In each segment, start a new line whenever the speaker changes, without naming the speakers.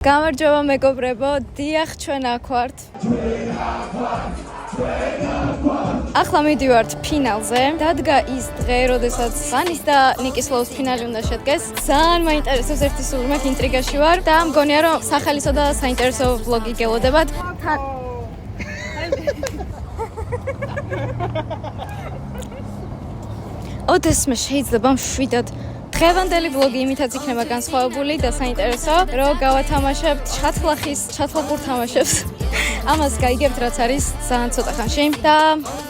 გამარჯობა მეგობრებო, დიახ ჩვენ აქ ვართ. ახლა მიდივართ ფინალზე. დადგა ის დღე, როდესაც ვანის და ნიკისლაუს ფინალი უნდა შედგეს. ძალიან მაინტერესებს ერთი სულ მე ინტრიგაში ვარ და მგონია რომ სახალისო და საინტერესო ვლოგი გელოდებათ. ოდესმე შეიძლება მშვიდად დღევანდელი ვლოგი იმითაც იქნება განსხვავებული და საინტერესო, რომ გავათამაშებთ ჩათვლახურ თამაშებს. ამას გაიგებთ, რაც არის ძალიან ცოტა ხანში და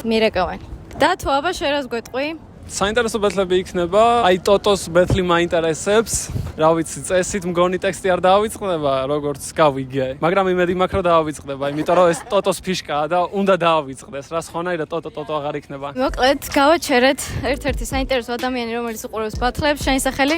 მირეკავენ. და თუ აბა შენ რას გვეტყვი?
საინტერესო ბეთლები იქნება. აი ტოტოს ბეთლი მაინტერესებს. რა ვიცი, წესით მგონი ტექსტი არ დაავიწყდება, როგორც გავიგე. მაგრამ იმედი მაქვს, რომ დაავიწყდება, იმიტომ რომ ეს ტოტოს ფიშკაა და უნდა დაავიწყდეს. რა სხვანაირად ტოტო აღარ იქნება.
მოკლედ, გავაჩერეთ ერთ-ერთი საინტერესო ადამიანი, რომელიც უყურებს ბათლებს. შენი სახელი?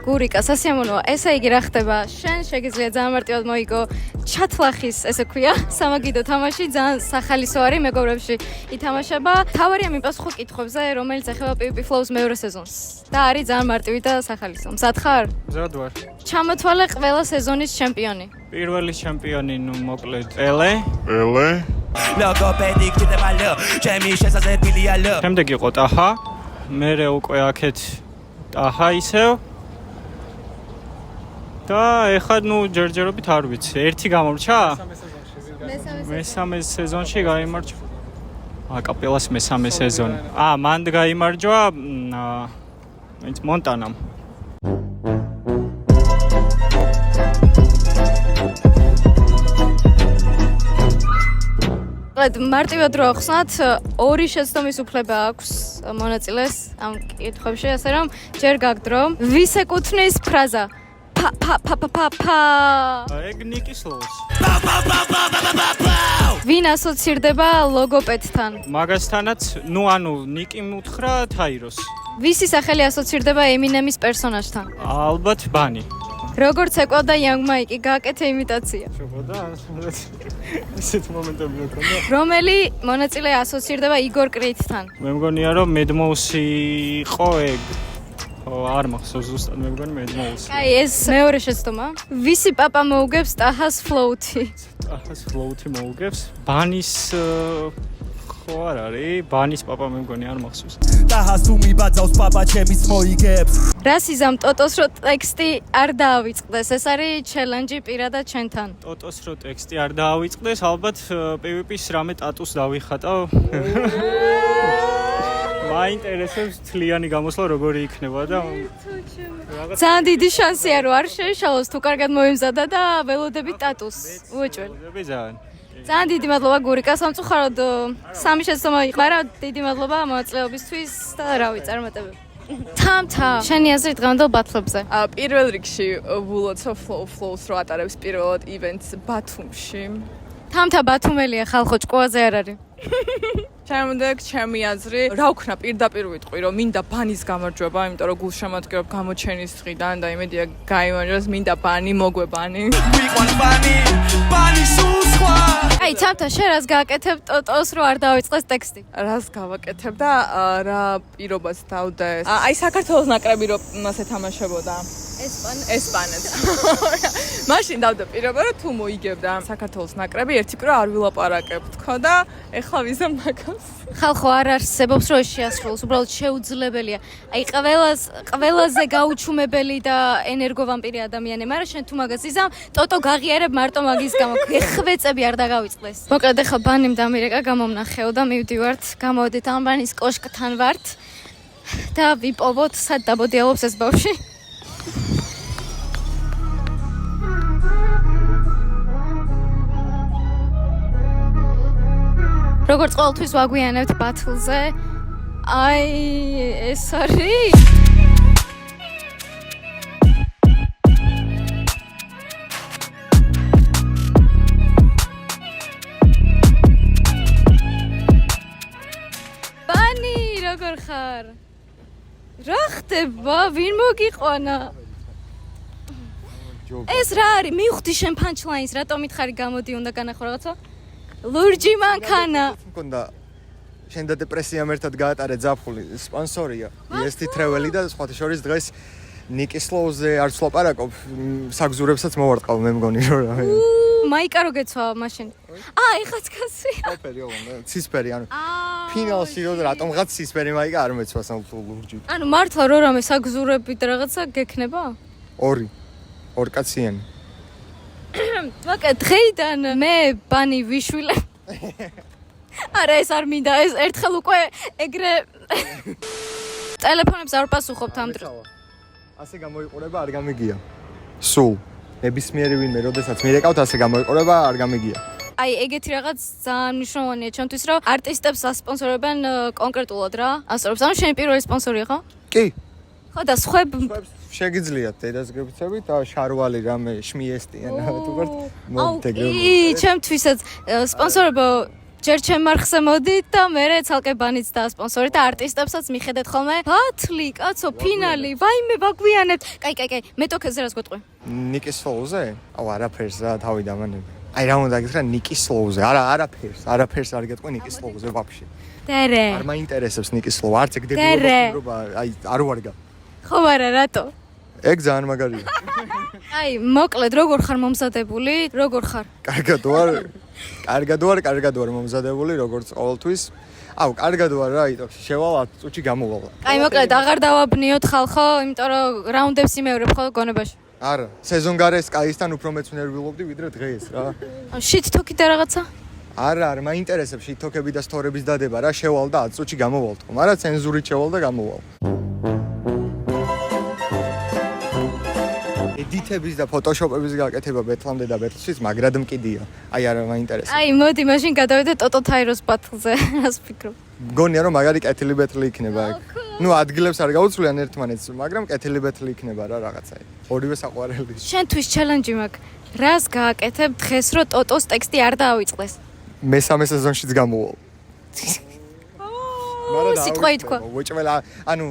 გურიკა, სასიამოვნოა. ესე იგი რა ხდება? შენ შეგიძლია ძალიან მარტივად მოიგო ჩათვლახის, ესე ქვია, სამაგიდო თამაში, ძალიან სახალისო არის, მეგობრებში ითამაშება. თავარი ამ პასუხო კითხვებზე, რომელიც ეხება PvP Flow-ს მეორე სეზონს. და არის ძალიან მარტივი და სახალისო. მსად ხარ?
მზად ვარ.
ჩამოთვალე ყველა სეზონის ჩემპიონი.
პირველი ჩემპიონი, მოკლედ, პელე.
ლოგოპედი კიდევალო, ჩემი შესაძლებელია ლო.
შემდეგ იყო ტაჰა, მერე უკვე აქეთ ტაჰა ისევ. და ეხლა ჯერჯერობით არ ვიცი, ერთი გამორჩა? მესამე სეზონში გაიმარჯვა. კაპელას მესამე სეზონი. მან გაიმარჯვა მონტანამ.
მარტივად რო ახსნათ, ორი შეცდომის უფლება აქვს მონაწილეს ამ კითხვებში, ასე რომ ჯერ გაგდრო. ვის ეკუთვნის ფრაზა?
ეგ ნიკისლაუს.
ვინ ასოცირდება ლოგოპედთან?
მაგასთანაც, ნიკი მუთხრა თაიროს.
ვისი სახელი ასოცირდება ემინემის პერსონაჟთან?
ალბათ ბანი.
როგორც ეკოდა Young Mike, გააკეთე იმიტაცია.
შეგოდა ესეთ მომენტები მქონდა.
რომელი მონაწილე ასოცირდება იგორ კრეიტთან?
მე მგონია რომ მედმოუსი იყო ეგ. არ მახსოვს ზუსტად, მე მგონი მედმოუსი.
აი ეს მეორე შეცდომა. ვისი პაპა მოუგებს ტაჰას ფლოუთი?
ტაჰას ფლოუთი მოუგებს? ბანის ხო არ არის? ბანის პაპა მე მგონი არ მახსოვს.
ტაჰას უმიბაძავს პაპა ჩემის მოიგებს.
რას იზამ ტოტოს რო ტექსტი არ დაავიწყდეს? ეს არის ჩელენჯი პირადად ჩვენთან.
ტოტოს რო ტექსტი არ დაავიწყდეს, ალბათ PvP-ს რამე ტატუს დავიხატავ. მაინტერესებს თლიანი გამოსვლა როგორი იქნება და
ძალიან დიდი შანსია რომ არ შეეშალოს თუ კარგად მოემზადა და ველოდები ტატუს უეჭველი. ძალიან დიდი მადლობა გურიკა, სამწუხაროდ სამი შეცდომა იყო, მაგრამ დიდი მადლობა მონაწილეობისთვის და რავი, წარმატებები. თამთა, შენი აზრით დღევანდელ ბათლებზე?
პირველ რიგში ვულოცო Flow-ს რო ატარებს პირველად ივენტს ბათუმში.
თამთა ბათუმელია ხალხო, ჭკუაზე არ არის.
შემდგომ ჩემი აზრი, რა ვქნა პირდაპირ ვიტყვი, რომ მინდა ბანის გამარჯვება, იმიტომ რომ გულშემატკივრობ გამოჩენის დღიდან და იმედია გაიმარჯვოს, მინდა ბანი, მოგვებანი.
ვიყვან ბანი სუსხვა.
აი, თამთა, შენ რას გააკეთებ ტოტოს რო არ დაავიწყდეს ტექსტი?
რას გავაკეთებ და რა პირობას დავდე? აი საქართველოს ნაკრები რო მასე თამაშებოდა. ესპანეთს. მაშინ დავდე პირობა, რომ თუ მოიგებდა საქართველოს ნაკრები, ერთი კვირა არ ვილაპარაკებ თქო და ეხლა ვიზამ მაგას.
ხალხო არ არსებობს რომ შეასრულოს, უბრალოდ შეუძლებელია. აი ყველაზე გაუჩუმებელი და ენერგოვამპირი ადამიანი, მაგრამ შენ თუ მაგას იზამ, ტოტო გაღიარებ მარტო მაგის გამო. ხვეწები არ დაგავიწყდეს. მოკლედ ეხლა ბანიმ დამირეკა, გამომნახეო და მივდივართ, გამოვედით ამ ბანის კოშკთან ვართ და ვიპოვოთ სად დაბოდიალობს ეს ბავშვი. როგორც ყოველთვის ვაგვიანებთ ბათლზე. აი ეს არის ბანი, როგორ ხარ? რა ხდება? ვინ მოგიყვანა? ეს რა არის? მივხვდი შენ punch-lines, რატომ მითხარი გამოდი უნდა განახო რაღაცა? ლურჯი მანქანა.
მქონდა შენ და დეპრესიამ ერთად გაატარე ზაფხული, სპონსორია. EST Travel-ი და სხვათა შორის დღეს ნიკისლოუზე არც ლაპარაკობ, საგზურებსაც მოვარტყავ მე მგონი რომ რა.
მაიკა რო გეცვა მაშინ. ეხაც კაცი.
ოპერი ცისფერი ანუ ფინალში რო რატომღაც ცისფერი მაიკა არ მეცვა ლურჯით.
ანუ მართლა რო რამე საგზურებით რაღაცა გექნება?
ორი კაციანი.
ვაკე დღეიდან მე ბანი ვიშვილე. არა ეს არ მინდა ეს ერთხელ უკვე ეგრე ტელეფონებს არ პასუხობთ ამ დროს.
ასე გამოიყურება არ გამიგია. სულ ნებისმიერი ვინმე როდესაც მირეკავთ ასე გამოიყურება არ გამიგია.
აი ეგეთი რაღაც ძალიან მნიშვნელოვანია ჩემთვის რომ არტისტებს ასპონსორებენ კონკრეტულად რა. ასწორებს. ანუ შენი პირველი სპონსორი ხო?
კი.
ხო და სხვებ
შეგიძლიათ დედას გებიცებით და შარვალი რამე შმიესტიან თუ ვარ მოვთეგრები.
ჩემთვისაც სპონსორებო ჯერ ჩემ მარხზე მოდით და მე ცალკე ბანიც და სპონსორი და არტისტებსაც მიხედეთ ხოლმე. ბათლი, კაცო, ფინალი, ვაიმე ვაგვიანებთ. კაი, მე თოქეზე რას გეტყვი?
ნიკისლოუზე? აუ არაფერს რა თავი დამანები. აი რა უნდა გითხრა ნიკისლოუზე. არაფერს არ გეტყვი ნიკისლოუზე ვაფშე.
დერე.
არ მაინტერესებს ნიკისლოუ, არც ეგ დებილობა აი არ ვარგა.
ხო არა, რატო?
ეგ ძალიან მაგარია.
აი, მოკლედ, როგორ ხარ მომზადებული? როგორ ხარ?
კარგად ვარ მომზადებული, როგორც ყოველთვის. აუ, კარგად ვარ რა, იტო, შევალ 10 წუთში გამოვალ.
აი, მოკლედ, აღარ დავაბნიოთ ხალხო, იმიტომ რომ რაუნდებს იმეორებ ხო გონებაში.
არა, სეზონგარე სკაისთან უფრო მეც ნერვიულობდი ვიდრე დღეს რა.
შიტ-თოკი და რაღაცა?
არა, მაინტერესებს შიტ-თოკები და სტორების დადება რა, შევალ და 10 წუთში გამოვალ თქო, მაგრამ ცენზურით შევალ და გამოვალ. ედიტების და ფოტოშოპების გაკეთება ბეთლამდე და ბეთლშიც მაგრად მკიდია. აი არა მაინტერესებს.
აი, მოდი მაშინ გადავიდეთ ტოტო თაიროს ბათლზე. რას ფიქრობ?
მგონია რომ მაგარი კეთილი ბეთლი იქნება ეგ. ნუ ადგილებს არ გაუცვლიან ერთმანეთს, მაგრამ კეთილი ბეთლი იქნება რა რაღაცა. ორივე საყვარელი.
შენთვის ჩელენჯი მაქვს. რას გააკეთებ დღეს რომ ტოტოს ტექსტი არ დაავიწყდეს?
მესამე სეზონშიც გამოვალ.
სიტყვა ითქვა.
უჭველა, ანუ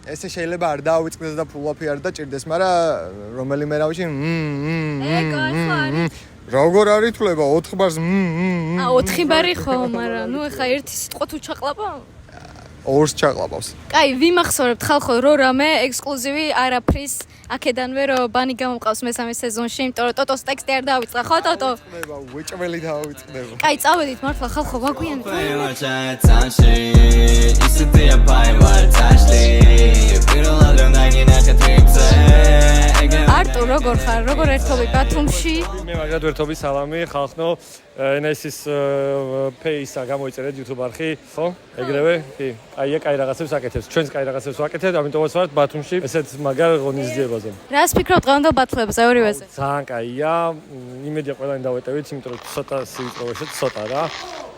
ესე შეიძლება არ დაავიწყდეს და ფულაფი არ დაჭირდეს, მაგრამ რომელიმე რავში
ეგო ახლა არის.
როგორ არ ითვლება 4 ბარს
4 ბარი ხო, მაგრამ ნუ ეხა ერთი სიტყვა თუ ჩაყლაპა?
2-ს ჩაყლაპავს.
კაი, ვიმახსოვრებთ ხალხო, რო რამე ექსკლუზივი არაფრის აქედანვე რომ ბანი გამომყავს მესამე სეზონში, იმიტომ რომ ტოტოს ტექსტი არ დაავიწყდა, ხო ტოტო?
უჭველი დაავიწყდება.
კაი, წავედით მართლა ხალხო, ვაგვიანეთ. არტურ, როგორ ხარ? როგორ ერთობი ბათუმში?
მე მაგათ ერთობი სალამი ხალხო NS-ის Pay-ისა გამოიწერეთ YouTube არხი, ხო? ეგრევე? კი. კაი რაღაცებს აკეთებს. ჩვენს კაი რაღაცებს ვაკეთებთ, ამიტომაც ვართ ბათუმში ესეთ მაგარ ღონისძიებაზე.
რას ფიქრობ დღევანდელ ბათლებზე ორივეზე?
ძალიან კაია. იმედია ყველანი დავეტევით, იმიტომ რომ ცოტა სიუწოვეშეთ, ცოტა რა.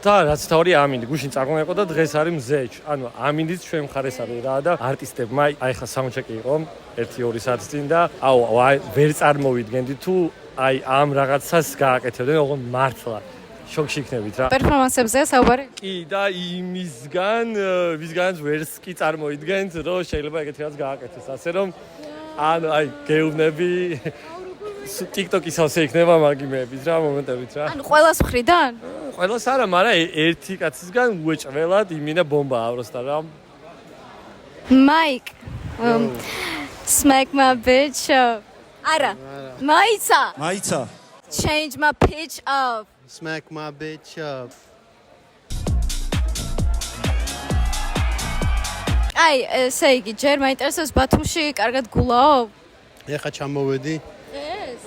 და რაც თავი ამინდი, გუშინ წარგონიყო და დღეს არის მზე. ანუ ამინდიც ჩვენ მხარეს არის რა და არტისტებმა აი ხა საუნდტრეკი იყო 1-2 საათის წინ და აუ ვერ წარმოვიდგენდი თუ აი ამ რაღაცას გააკეთებდნენ, ოღონდ მართლა შოკში იქნებით რა.
პერფორმანსებზეა საუბარი?
კი და იმისგან, ვისგანაც ვერც კი წარმოიდგენთ, რომ შეიძლება ეგეთი რაღაც გააკეთეს, ასე რომ ანუ აი გეუბნები TikTok-ის ასე იქნება მაგიმეების რა მომენტებით რა.
ანუ ყველას მხრიდან?
ყველას არა, მაგრამ ერთი კაცისგან უეჭველად იმინა ბომბა ავროსთან რა.
Mike. Smack my bitch up. Არა. Maitsa. Change my pitch up.
Smack my bitch up.
აი, ესე იგი, ჯერ მაინტერესებს ბათუმში კარგად გულაო?
ეხა ჩამოვედი.
ეს.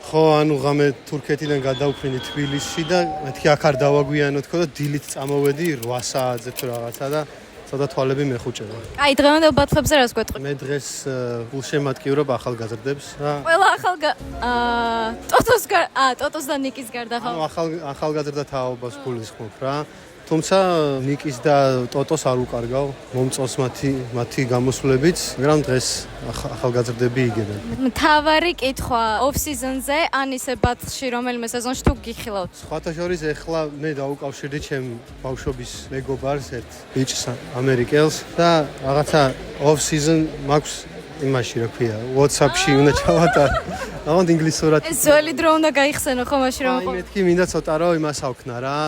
ხო, ანუ ღამე თურქეთიდან გადავფრინდი თბილისში და მეთქი აქ არ დავაგვიანო თქო და დილით წამოვედი 8 საათზე თუ რაღაცა და ცოტა თვალები მეხუჭება.
აი, დღევანდელ ბათლებზე რას გვეტყვი?
მე დღეს გულშემატკივრობ ახალგაზრდებს და
ყველა ტოტოს და ნიკის გარდა ხო?
ანუ ახალგაზრდა თაობას გულისხმობ რა. თუმცა ნიკის და ტოტოს არ უკარგავ, მომწონს მათი გამოსვლებიც, მაგრამ დღეს ახალგაზრდები იგებენ.
მთავარი კითხვა, off season-ზე ან ისე ბათლში რომელიმე სეზონში თუ გიხილავთ?
სხვათა შორის ეხლა მე დავუკავშირდი ჩემ ბავშვობის მეგობარს ერთ ბიჭს ამერიკელს და რაღაცა off season მაქვს იმაში რა ქვია, WhatsApp-ში უნდა ჩავატარო. ამან ინგლისურად.
ეს ძველი დრო უნდა გაიხსენო ხო მაშინ რომ
აი მეთქი მინდა ცოტა რომ იმას ავქნა რა,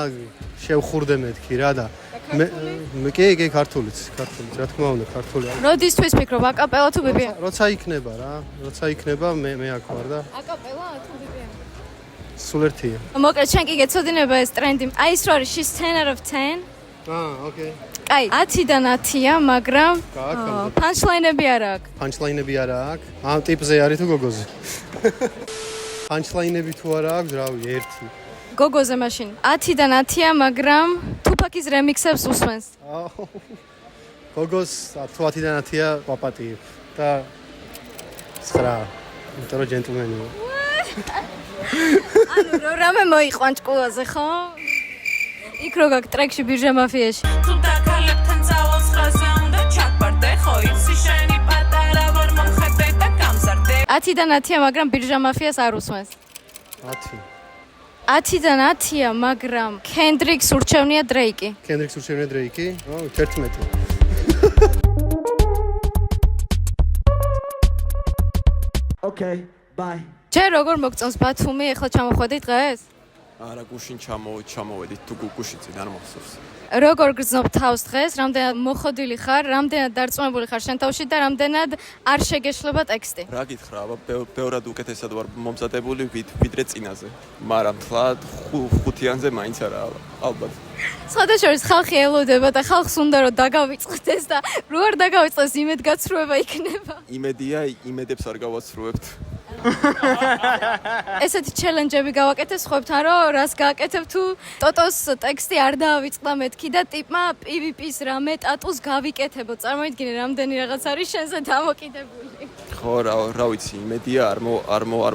შევხურდე მეთქი რა და მე კი ქართულიც, რა თქმა უნდა, ქართული.
როდისთვის ფიქრობ აკაპელა თუ BPM?
როცა იქნება რა, როცა იქნება მე აქ ვარ და
აკაპელა თუ BPM?
სულ ერთია.
მოკლედ შენ კი გეცოდინება ეს ტრენდი. აი ის რო არის she's 10 out of 10.
ოკეი.
კაი, 10-დან 10-ია, მაგრამ punchline-ები არ აქვს.
Punchline-ები არა აქვს. ამ ტიპზე არის თუ გოგოზე? Punchline-ები თუ არა აქვს, რავი, ერთი.
გოგოზე მაშინ 10-დან 10-ია, მაგრამ Tupac-ის remix-ებს უსმენს.
გოგოს 10-დან 10-ია პაპატი და 9. იმიტომ რომ ჯენტლმენია.
ანუ რო რამე მოიყვან ჭკუაზე, ხო? იქ რო გაქვს ტრეკში ბირჟა მაფიაში.
თუ დაკალებთან წავალ სხაზე უნდა ჩაკვარტე, ხო იცი შენი პატარა ვარ მომხედე და გამზარდე.
10-დან 10-ია, მაგრამ ბირჟა მაფიას არ უსმენს.
10.
10-დან 10-ია, მაგრამ Kendrick-ს ურჩევნია Drake-ი.
Kendrick-ს ურჩევნია Drake-ი? 11.
Okay, bye.
ჯერ როგორ მოგწონს ბათუმი, ეხლა ჩამოხვედი დღეს?
არა გუშინ ჩამოვედით თუ გუშინ წინ არ მახსოვს.
როგორ გრძნობ თავს დღეს? რამდენად მოხოდილი ხარ, რამდენად დარწმუნებული ხარ შენ თავში და რამდენად არ შეგეშლება ტექსტი?
რა გითხრა, აბა ბევრად უკეთესად ვარ მომზადებული ვიდრე წინაზე. მაგრამ თლა 5-იანზე მაინც არა ალბათ.
სხვადასხვა ხალხი ელოდება და ხალხს უნდა რომ დაგავიწყდეს და რო არ დაგავიწყდეს იმედგაცრუება იქნება.
იმედია, იმედებს არ გავაცრუებთ.
ესეთი ჩელენჯები გავაკეთებ ხვებთან რომ რას გააკეთებ თუ ტოტოს ტექსტი არ დაავიწყდა მეთქი და ტიპმა PvP-ს რამე ტატუს გავიკეთებო. წარმოიდგინე რამდენი რაღაც არის შენზე დამოკიდებული.
ხო რა ვიცი, იმედია არ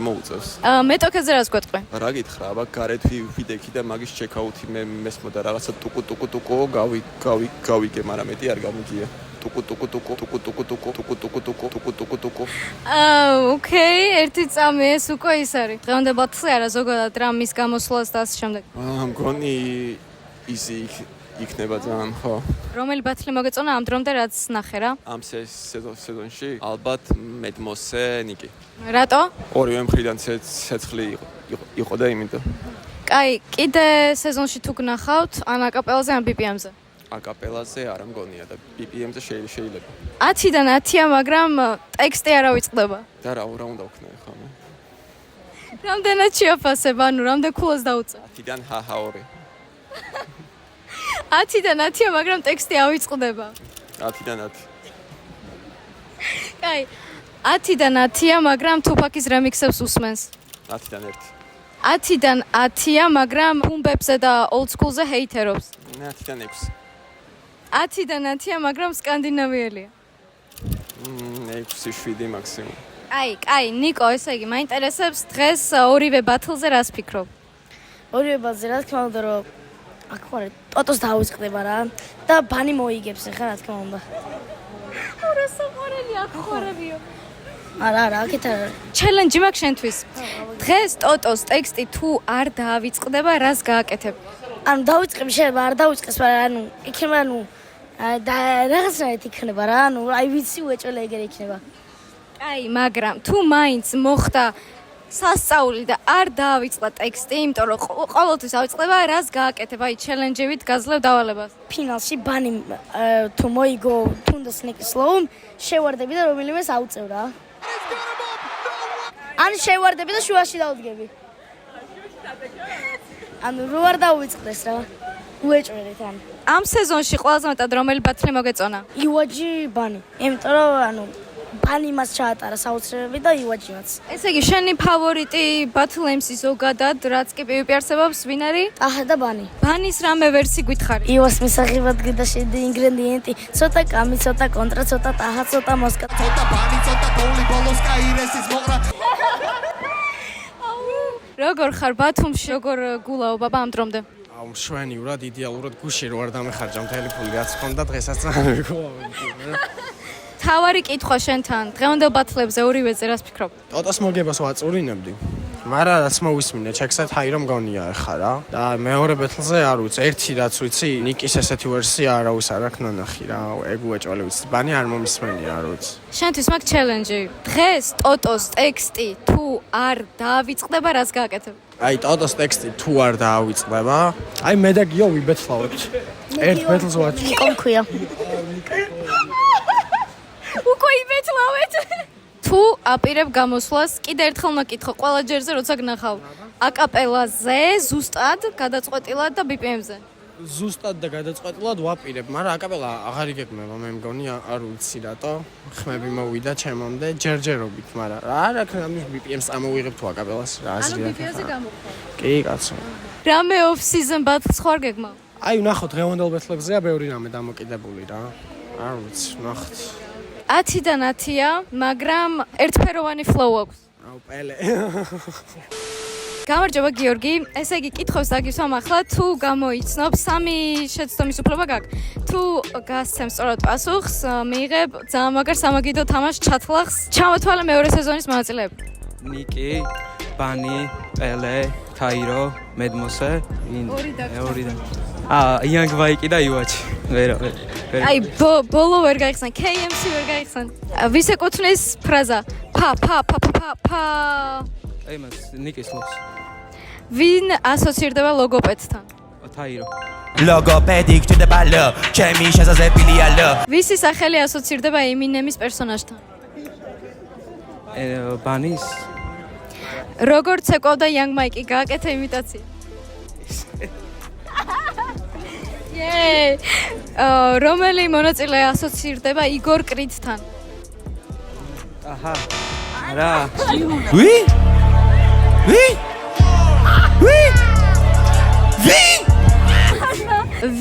მოუწევს.
მეტოქეზე რას გვეტყვი?
რა გითხრა, აბა გარეთ ვიდექი და მაგის ჩეკაუთი მესმოდა რაღაცა ტუკუ გავიგე, მაგრამ მეტი არ გამიგია. ტუკუ.
ოკეი, ერთი წამი ეს უკვე ის არის. დღევანდელ ბათლზე არა ზოგადად რა მის გამოსვლას და ასე შემდეგ.
მგონი ისი იქნება ძალიან, ხო.
რომელი ბათლი მოგეწონა ამ დრომდე რაც ნახე რა?
ამ სეზონში ალბათ მედმოსე ნიკი.
რატო?
ორივე მხრიდან ცეცხლი იყო და იმიტომ.
კაი, კიდე სეზონში თუ გნახავთ, ან აკაპელაზე, ან BPM-ზე?
აკაპელაზე არ მგონია და BPM-ზე შეიძლება.
10-დან 10-ია, მაგრამ ტექსტი არ ავიწყდება.
და რა უნდა ვქნა ხო?
რამდენად შეაფასებ, ანუ რამდენ ქულას დაუწევ?
10-დან ჰაჰაორი.
10-დან 10-ია, მაგრამ ტექსტი ავიწყდება.
10-დან 10.
კაი, 10-დან 10-ია, მაგრამ Tupac-ის remix-ებს უსმენს.
10-დან 1.
10-დან 10-ია, მაგრამ ბუმბებზე და old school-ზე ჰეითერობს.
10-დან 6.
10-დან 10-ია, მაგრამ სკანდინავიელია.
6-7 მაქსიმუმ.
კაი, ნიკო, ესე იგი, მაინტერესებს დღეს ორივე ბათლზე რას ფიქრობ?
ორივე ბათლზე რა თქმა უნდა რომ აქ ხარ ტოტოს დაუწყდება რა და ბანი მოიგებს ახლა რა თქმა უნდა.
რა საყვარელი აქ ხარებიო.
არა, აქეთ არა.
ჩელენჯი მაქვს შენთვის. დღეს ტოტოს ტექსტი თუ არ დაავიწყდება, რას გააკეთებ?
ანუ დაუწყებ შეიძლება არ დაუწყეს, მაგრამ ანუ იქნება ანუ და რაღაცნაირად იქნება რა, ანუ აი ვიცი უეჭველე ეგრე იქნება.
კაი, მაგრამ თუ მაინც მოხდა სასწაული და არ დაავიწყდა ტექსტი, იმიტომ რომ ყოველთვის ავიწყდება, რას გააკეთებ? აი ჩელენჯებით გაძლევ დავალებას.
ფინალში ბანი თუ მოიგო თუნდაც ნიკსლოუ, შევარდები და რომელიმეს აუწევ რა. ან შევარდები და შუაში დავდგები. ანუ რო არ დაუვიწყდეს რა. უეჭვერეთ ან.
ამ სეზონში ყველაზე მეტად რომელი ბათლი მოგეწონა?
ივაჯი ბანი. იმიტომ რომ ანუ ბანი მას ჩაატარა საოცრებები და ივაჯიმაც.
ესე იგი, შენი ფავორიტი ბათლ MC ზოგადად, რაც კი PvP არსებობს, ვინ არის?
აჰა და ბანი.
ბანის რამე ვერსი გითხარი?
ივას მისაღებად გიდა შედი ინგრედიენტი, ცოტა კამი, ცოტა კონტრა, ცოტა ტაჰა, ცოტა მოსკა.
ცოტა ბანი, ცოტა გოლი, ბოლოს კაირესის მოყრა.
როგორ ხარ ბათუმში, როგორ გულაო ბაბა ამ დრომდე?
მშვენივრად, იდეალურად გუში რო არ დამეხარჯა მთელი ფული რაც ხონდა დღესაც არ მიგოვა.
თავარი კითხვა შენთან, დღევანდელ ბათლებზე ორივეზე რას ფიქრობ?
ტოტოს მოგებას ვაწურინებდი. მაგრამ რაც მოვისმინე ჩექსა თაირო მგონია ახლა რა და მეორე ბეთლზე არ ვიცი ერთი რაც ვიცი ნიკის ესეთი ვერსია არავის არ აქვს ნანახი რა ეგ უეჭველი ვიცი ბანი არ მომისმენია არ ვიცი
შენთვის მაგ ჩელენჯი დღეს ტოტოს ტექსტი თუ არ დავიწყდება რას გააკეთებ
აი ტოტოს ტექსტი თუ არ დაავიწყდება აი მე და გიო ვიბეთლავებთ ერთ ბეთლს ვაჭრობთ
ნიკო მქვია
უკვე იბეთლავეთ თუ აპირებ გამოსვლას კიდე ერთხელ მაკითხო ყველა ჯერზე როცა გნახავ აკაპელაზე ზუსტად გადაწყვეტილად და BPM-ზე
ზუსტად და გადაწყვეტილად ვაპირებ მაგრამ აკაპელა აღარ იგეგმება მე მგონი არ ვიცი რატო ხმები მოვიდა ჩემამდე ჯერჯერობით მაგრამ რა აქვს ამის BPM-ს ამოვიღებ თუ აკაპელას რა აზრია
BPM-ზე გამოხდა
კი კაცო
რამე off season battles ხარ გეგმა
აი ვნახოთ დღევანდელ ბეთლებზეა ბევრი რამე დამოკიდებული რა არ ვიცი ვნახოთ
10-დან 10-ია მაგრამ ერთფეროვანი flow აქვს
აუ პელე
გამარჯობა გიორგი ესე იგი კითხვებს დაგისვამ ახლა თუ გამოიცნობ სამი შეცდომის უფლება გაქვს თუ გასცემ სწორად პასუხს მიიღებ ძალიან მაგარ სამაგიდო თამაშ ჩათლახს ჩამოთვალე მეორე სეზონის მონაწილეები
ნიკი ბანი პელე თაირო მედმოსე ორიდან იანგ ვაიკი და ივაჩი ვერა
აი ბოლო ვერ გაიხსნა KMC ვერ გაიხსნა ვის ეკუთვნის ფრაზა ფა
აი მას ნიკის ლოს
ვინ ასოცირდება ლოგოპედთან
თაირო
ლოგოპედი გჭირდება ლო ჩემი შესაძლებელია ლო
ვისი სახელი ასოცირდება ემინემის პერსონაჟთან
ბანის
როგორც ეკავდა იანგ მაიკი გააკეთა იმიტაცია რომელი მონაწილე ასოცირდება იგორ კრიტთან
აჰა რა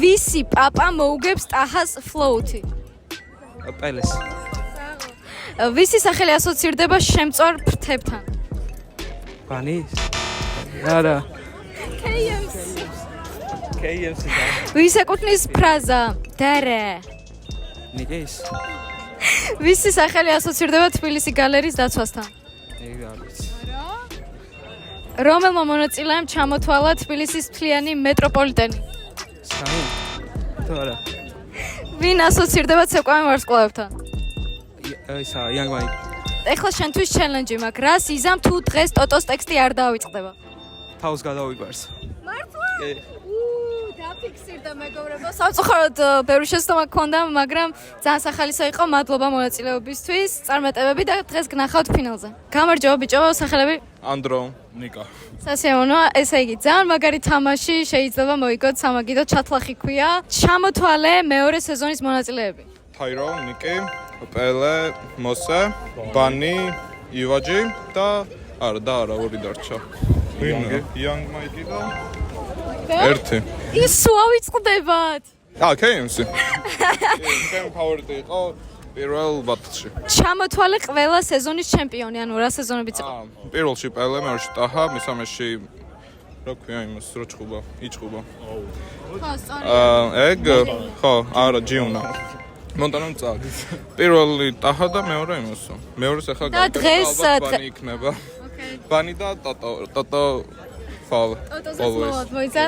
ვისი პაპა მოუგებს ტაჰას ფლოუთი
პელეს
ვისი სახელი ასოცირდება შემწვარ ფრთებთან
ბანის არა
KMC ვის ეკუთვნის ფრაზა დერე
ნიკის
ვისი სახელი ასოცირდება თბილისი გალერიის დაცვასთან
ეგ არ ვიცი
რომელმა მონაწილეამ ჩამოთვალა თბილისის მთლიანი მეტროპოლიტენი
სამი თუ არა
ვინ ასოცირდება ცეკვავენ ვარსკვლავებთან
ისა იანგ მაიკი
ეხლა შენთვის ჩელენჯი მაქვს რას იზამ თუ დღეს ტოტოს ტექსტი არ დავიწყდება
თავს გადავიგვარს
მართლა დაფიქსირდა მეგობრებო სამწუხაროდ ბევრი შეცდომა გქონდა მაგრამ ძალიან სახალისო იყო მადლობა მონაწილეობისთვის წარმატებები და დღეს გნახავთ ფინალზე გამარჯობა ბიჭო სახელები
ანდრო ნიკა
სასიამოვნოა ესე იგი ძალიან მაგარი თამაში შეიძლება მოიგოთ სამაგიდო ჩათლახი ქვია ჩამოთვალე მეორე სეზონის მონაწილეები
თაირო ნიკი პელე მოსე ბანი ივაჯი და არა ორი დარჩა იანგ მაიკი და ერთი
ის ავიწყდებათ
KMC ჩემი ფავორიტი იყო პირველ ბათლში
ჩამოთვალე ყველა სეზონის ჩემპიონი ანუ რა სეზონებიც იყო
პირველში პელე მეორეში ტაჰა მესამეში რა ქვია იმას რო იჭხუბა ეგ ხო არა ჯიუნა მონტანამ წადი პირველი ტაჰა და მეორე იმასო მეორეს ახლა ბანი იქნება ბანი და ტოტო
მოიცა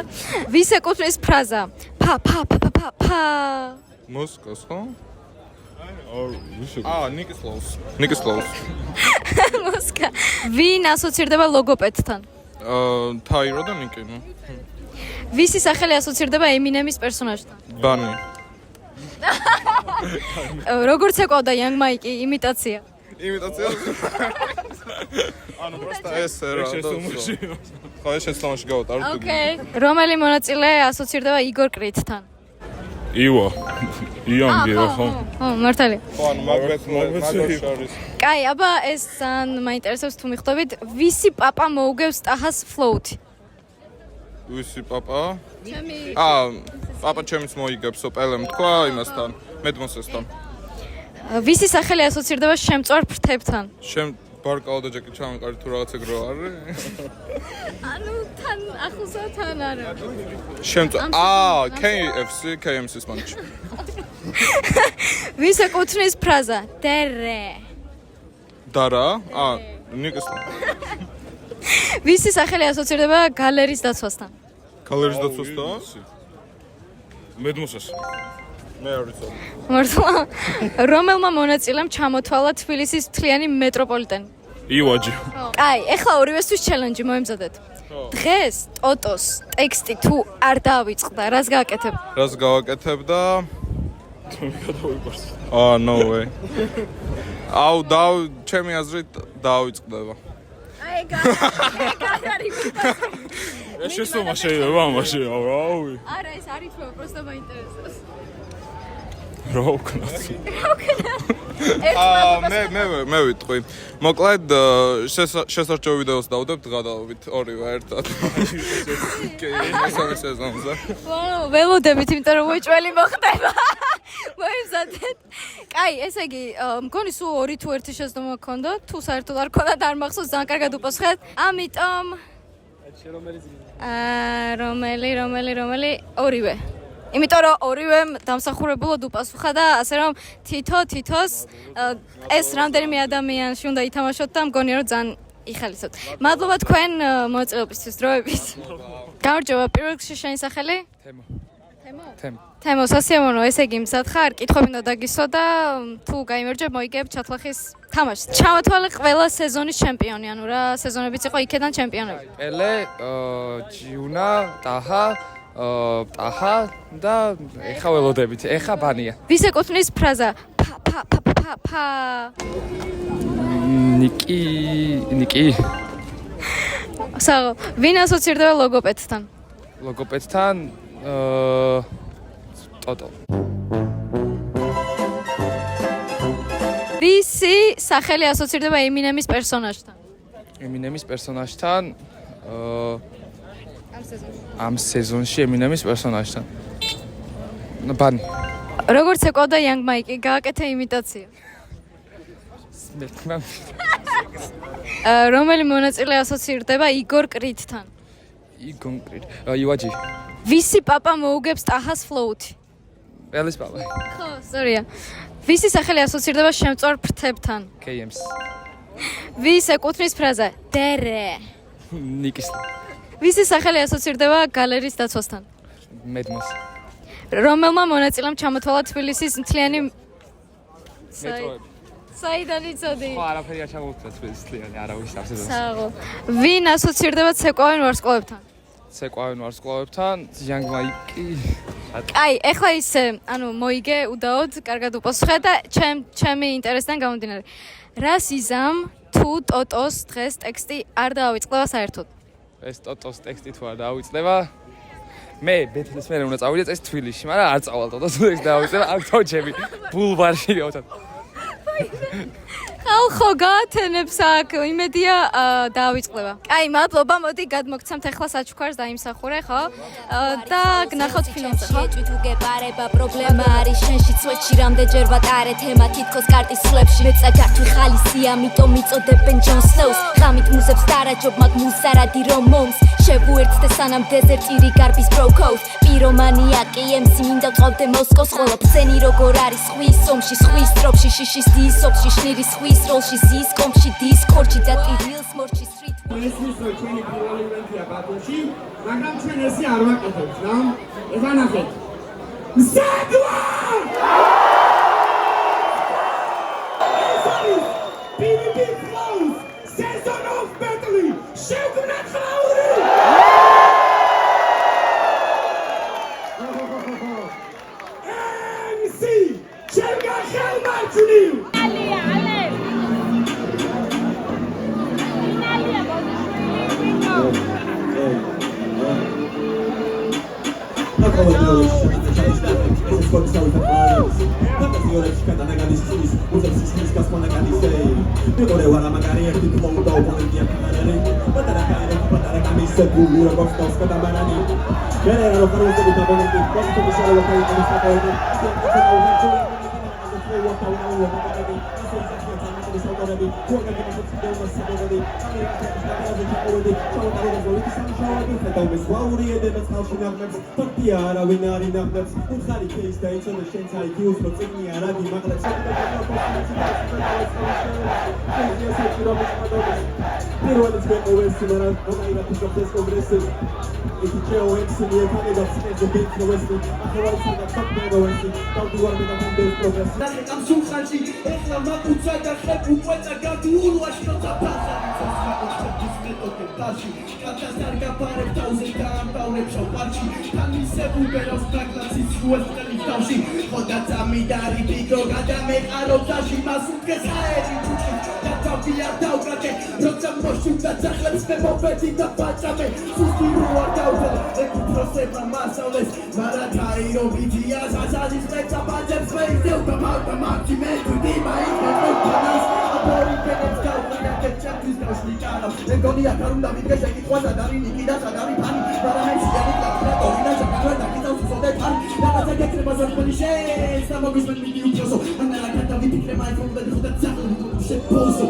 ვის ეკუთვნის ფრაზა ფა
მოსკოს ხო ნიკის ლოუს
მოსკა ვინ ასოცირდება ლოგოპედთან
თაირო და ნიკი
ვისი სახელი ასოცირდება ემინემის პერსონაჟთან
ბანი
როგორც ეკავდა იანგ მაიკი იმიტაცია
ანუ პროსტა ეს რა ხო ეს შეცდომაში გავატარ
ოკეი რომელი მონაწილე ასოცირდება იგორ კრიტთან
იანგი ხო
მართალი
ხო ანუ მაგბეთ
კაი აბა ეს ძალიან მაინტერესებს თუ მიხვდებით ვისი პაპა მოუგებს ტაჰას ფლოუთი
ვისი პაპა პაპა ჩემს მოიგებს პელემ თქვა იმასთან მედმოსესთან
ვისი სახელი ასოცირდება შემწვარ ფრთებთან
ბარკაო და ჯეკი ჩამიყარი თუ რაღაც ეგრო არის
ანუ თან ახსა თან არა
KMC-ს მანჩი
ვის ეკუთვნის ფრაზა დერე
დარა ნიკის
ვისი სახელი ასოცირდება გალერის დაცვასთან?
გალერის დაცვასთან? მედმოსას. მე არ ვიცი.
მართლა? რომელმა მონაწილემ ჩამოთვალა თბილისის მთლიანი მეტროპოლიტენი?
ივაჯი.
კაი, ეხლა ორივესთვის ჩელენჯი მოემზადეთ. დღეს ტოტოს ტექსტი თუ არ დავიწყდა, რას გააკეთებ?
რას გავაკეთებ და გადავიყვარს. No way. ჩემი აზრით დავიწყდება. ეს შესომა შეიძლება ამაში, რავი.
არა, ეს არ ითქვა, просто მაინტერესებს.
რა ვქნათ? მე ვიტყვი. მოკლედ შესარჩევ ვიდეოს დავდებ დღადავით ორივე ერთად. მესამე სეზონზე.
ველოდებით, იმიტომ რომ უეჭველი მოხდება. მოემზადეთ. კაი, ესე იგი, მგონი სულ 2 თუ 1 შეცდომა გქონდა, თუ საერთოდ არ გქონდა და არ მახსოვს, ძალიან კარგად უპასუხეთ. ამიტომ რომელი? ორივე. იმიტომ რომ ორივე დამსახურებულად უპასუხა და ასე რომ თითოს ეს რამდენიმე ადამიანში უნდა ითამაშოთ და მგონია რომ ძალიან იხალისოთ. მადლობა თქვენ მონაწილეობისთვის, დროებით. გამარჯობა, პირველ რიგში შენი სახელი? თემო, სასიამოვნო, ესე იგი, მზად ხარ? კითხვები უნდა დაგისვა და თუ გაიმარჯვებ, მოიგებ ჩათლახის თამაშს. ჩამოთვალე ყველა სეზონის ჩემპიონი, ანუ რა სეზონებიც იყო იქედან ჩემპიონები.
პელე, ჯიუნა, ტაჰა და ეხა ველოდებით, ეხა ბანია.
ვის ეკუთვნის ფრაზა ფა
ნიკი
საღო, ვინ ასოცირდება ლოგოპედთან?
ლოგოპედთან ტოტო.
ვისი სახელი ასოცირდება ემინემის პერსონაჟთან?
ემინემის პერსონაჟთან ამ სეზონში ემინემის პერსონაჟთან. ბანი.
როგორც ეკოდა Young Mike, გააკეთე იმიტაცია. რომელი მონაწილე ასოცირდება იგორ კრიტთან?
ივაჯი.
ვისი პაპა მოუგებს ტაჰას ფლოუთი?
პელის პაპა.
ხო, სწორია. ვისი სახელი ასოცირდება შემწვარ ფრთებთან?
KM's.
ვის ეკუთვნის ფრაზა დერე?
ნიკის.
ვისი სახელი ასოცირდება გალერის დაცვასთან?
მედმოს.
რომელმა მონაწილემ ჩამოთვალა თბილისის მთლიანი
მეტროები.
საიდან იცოდი?
ხო, არაფერი არ ჩამოვთვალა თბილისის მთლიანი, არავის არ სეზონს.
საღო. ვინ ასოცირდება ცეკვავენ ვარსკვლავებთან?
ცეკვავენ ვარსკვლავებთან, Young Mike.
აი, ეხლა ისე, ანუ მოიგე უდაოდ, კარგად უპასუხე და ჩემი ინტერესიდან გამომდინარე. რას იზამ თუ ტოტოს დღეს ტექსტი არ დაავიწყდება საერთოდ?
ეს ტოტოს ტექსტი თუ არ დაავიწყდება? მე ბეთლის მერე უნდა წავიდე წეს თბილისში, მაგრამ არ წავალ ტოტოს ტექსტი დაავიწყდება, აქ თოჩები ბულვარში გავთად.
ხალხო გაათენებს აქ, იმედია დაავიწყდება. კაი, მადლობა, მოდი გადმოგცემთ ახლა საჩუქარს დაიმსახურე, ხო? და გნახავთ ფილმზე, ხო?
შეჭვით უგებარება, პრობლემა არის შენში, წვეთში რამდენჯერ ვატარე თემა თითქოს კარტის სლებში. მეცა გართვი ხალისი, ამიტომ მიწოდებენ ჯონ სნოუს. ღამით მუზებს დარაჯობ, მაგ მუსარადი რომ მომს. შევუერთდე სანამ დეზერტირი გარბის ბროკოუს. პირომანიაკი MC მინდა ვწავდე მოსკოვს, ხოლო ფსენი როგორ არის სხვის ომში, სხვის ტროპში, შიშის დისოფში, შნირის სხვის როლში, ზის კომში, დისკორდში და ტირილს მორჩი სტრით.
ეს ისო ჩვენი პირველი ივენთია ბათუმში, მაგრამ ჩვენ ესე არ ვაკეთებთ რა. ევანახეთ. მზადვა! PvP Flows, Season of Battle, შევგნახაური! MC, შევგახელმარჯვნივ! ალია, ალე! already. Talk about the people who are already. Don't miss what we did. That's how she knows. But the ara we not enough. Who got the case? They told the shit I use for thinking ara di magla. Pero it's been always similar. No matter what the best of this is. If you chill in, see me coming up, see the big no west. Afterwards, I got top man going. Don't do what we got to do. Progress. I'm so happy. Ეხლა მაგუცა და ხები უყვეწა გადიულვაში როცა ფასა ცოცხლებს მეტოქებაში კაცას არ გაფარებ თავზე და ამბავლებ შოპარში თამისებულ ბერავს დაგლაცის უესტელი თავში ხოდა წამიდარი დიდო გადამეყარო ძაში მას უდგეს აერი ჩუჩი და თავია დავკრაკე როცა მოშუქდა ძახლებს მე მოვედი და ბაჭამე სუსტი როა დავდა ეკუთროსება მასავლეს მარა თაირო ვიდია საზადის მეცა ბაჭებს მე ისევ და მარტი მე თვიდი მაინც აბორი პენებს გავხიდა კეჭაპის დასლიკანა ეგონია კარუნდა ვიდგე შეკითხვა დარი ნიკიდა სადარი ფანი პარამეცი და ტრაკტორინა შეკავა და კიდევ სულე ფანი რაღაცა გეკრება ზოხმელი შენ სამოგისმენ მიდი უჩოსო ანალა კატა ვიფიქრე მაიკროფონ და ხოდა ძაღლი შეპოზო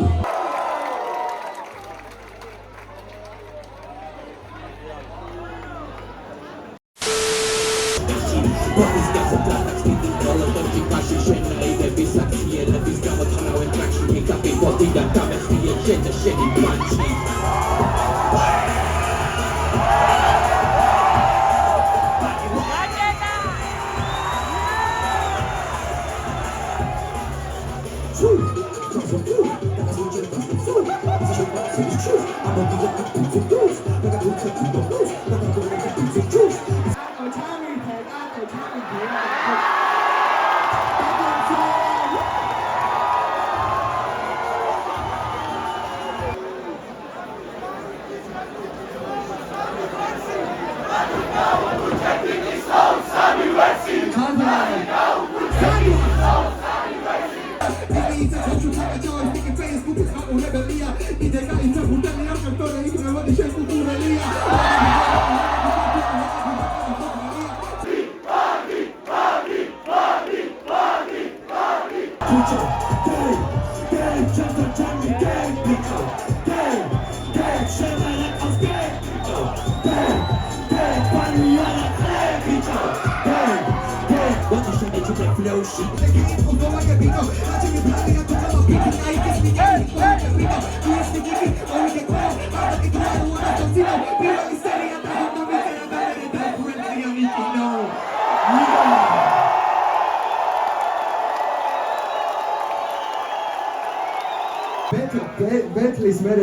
ბეთლის მე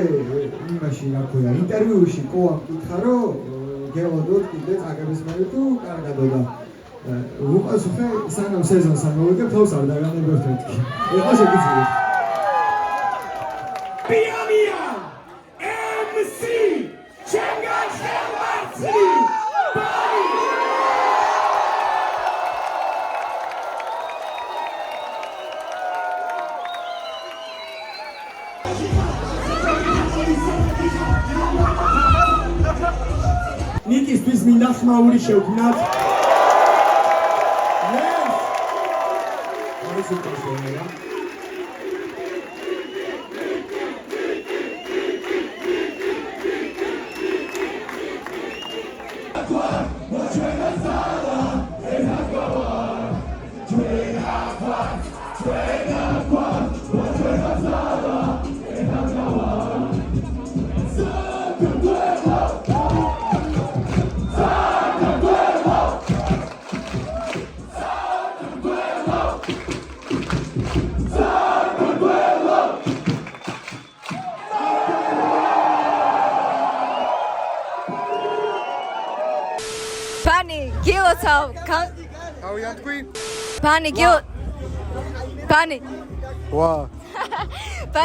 იმაში რა ქვია ინტერვიუში ყოამ კითხა რომ გელოდოთ კიდე წაგების მე თუ კარგადო და უყასუხე სანამ სეზონს ამოვიგებ თავს არ დაგანებებთ მეთქი ეხლა შეგიძლიათ
პიამია MC ჩენგა ხელმარცი ნიკისთვის მინდა ხმაური შევქმნათ.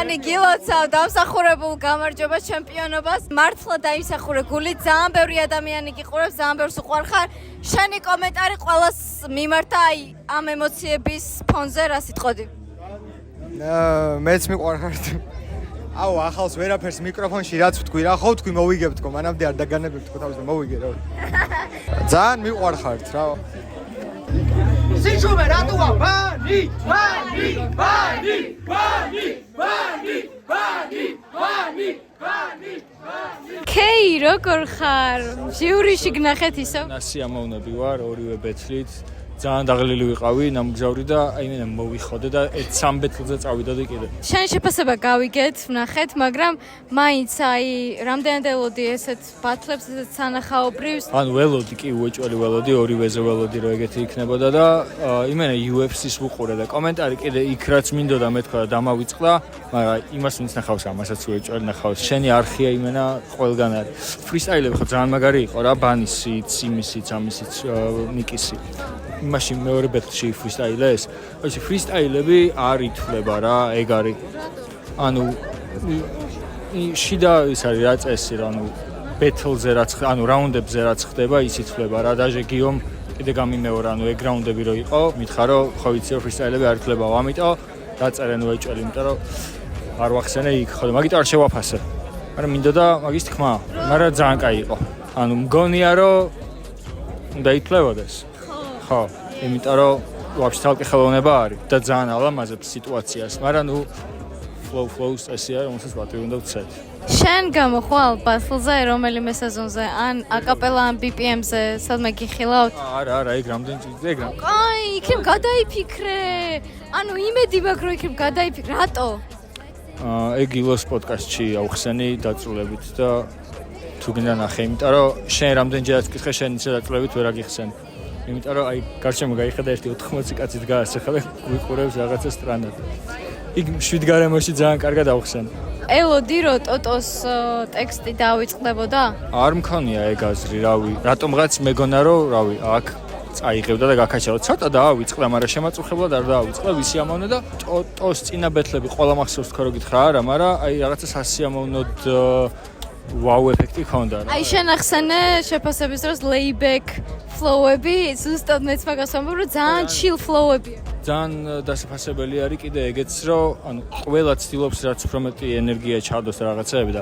ბანი გილოცავ დამსახურებულ გამარჯვებას ჩემპიონობას მართლა დაიმსახურე გული ძალიან ბევრი ადამიანი გიყურებს ძალიან ბევრს უყვარხარ შენი კომენტარი ყველას მიმართა აი ამ ემოციების ფონზე რა სიტყოდი
მეც მიყვარხართ აუ ახალს ვერაფერს მიკროფონში რაც ვთქვი რა ხო ვთქვი მოვიგებთქო მანამდე არ დაგანებებთქო თავს და მოვიგე რა ძალიან მიყვარხართ რა
სიჩუმე რატოა ბანი
კეი, როგორ ხარ? ჟიურიში გნახეთ ისო?
სიამოვნები ვარ, ორივე ბეთლით. ძალიან დაღლილი ვიყავი, ნამგზავრი და აი მე მოვიხოდე და 3 ბეთლზე წავიდოდი კიდე.
შენ შეფასება გავიგეთ, ვნახეთ, მაგრამ მაინც აი რამდენად ელოდი ესეთ ბათლებს, ესეთ სანახაობრივს?
ანუ ველოდი კი უეჭველი ველოდი, ორივეზე ველოდი რომ ეგეთი იქნებოდა და იმენა UFC-ს ვუყურე და კომენტარი კიდე იქ რაც მინდოდა მეთქვა და დამავიწყდა, მაგრამ იმას ვინც ნახავს ამასაც უეჭველი ნახავს. შენი არხია იმენა ყველგან არის. ფრისტაილები ხო ძალიან მაგარი იყო რა, ბანისიც, იმისიც, ამისიც, ნიკისი. იმაში მეორე ბეთლში ფრისტაილეს. აი ფრისტაილები არ ითვლება რა, ეგ არის. ანუ შიდა ის არის რა წესი რა, ანუ ბეთლზე რაც, ანუ რაუნდებზე რაც ხდება, ის ითვლება რა. დაჟე გიომ კიდე გამიმეორა, ანუ ეგ რაუნდები რო იყო, მითხრა რომ ხო ვიცი რომ ფრისტაილები არ ითვლებაო, ამიტომ დაწერენ უეჭველი, იმიტომ რომ არ ვახსენე იქ ხო, მაგიტომ არ შევაფასე. მაგრამ მინდოდა მაგის თქმა, მაგრამ ძალიან კაი იყო. ანუ მგონია რომ უნდა ითვლებოდეს. ხო, იმიტომ რომ ვაფშე თალკი ხელოვნება არის და ძალიან ალამაზებს სიტუაციას, მაგრამ ნუ flow-ს ესია, რომელსაც ვატივი უნდა ვცეთ.
შენ გამოხვალ ბათლზე რომელიმე სეზონზე, ან აკაპელა ან BPM-ზე, სადმე გიხილავთ?
არა, ეგ რამდენი წელი, ეგ რა.
აი, იქნებ გადაიფიქრე. ანუ იმედი მაქვს, რომ იქნებ გადაიფიქრე. რატო?
ეგ ილოს პოდკასტში ავხსენი დაწვრილებით და თუ გინდა ნახე, იმიტომ რომ შენ რამდენჯერაც გკითხე, შენ ისე დაწვრილებით ვერ აგიხსენ. იმიტომ რომ აი გარშემო გაიხედა ერთი 80 კაცი დგას ახლა გვიყურებს რაღაცა სტრანად. იქ 7 გარემოში ძალიან კარგად ავხსენ.
ელოდი რომ ტოტოს ტექსტი დავიწყდებოდა?
არ მქონია ეგ აზრი, რავი. რატომღაც მეგონა რომ, რავი, აქ წაიღებდა და გაქაჩარო. ცოტა დავიწყდა, მაგრამ შემაწუხებლად არ დავიწყდა, ვისიამოვნე და ტოტოს წინა ბეთლები ყველა მახსოვს თქო რო გითხრა არა, მაგრამ აი რაღაცა სასიამოვნოდ ვაუ ეფექტი ჰქონდა რა.
აი შენ ახსენე შეფასების დროს layback flow-ები, ზუსტად მეც მაგას ვამბობ, რომ ძალიან chill flow-ებია.
ძალიან დასაფასებელი არის კიდე ეგეც, რომ ანუ ყველა ცდილობს რაც უფრო მეტი ენერგია ჩადოს რაღაცეები და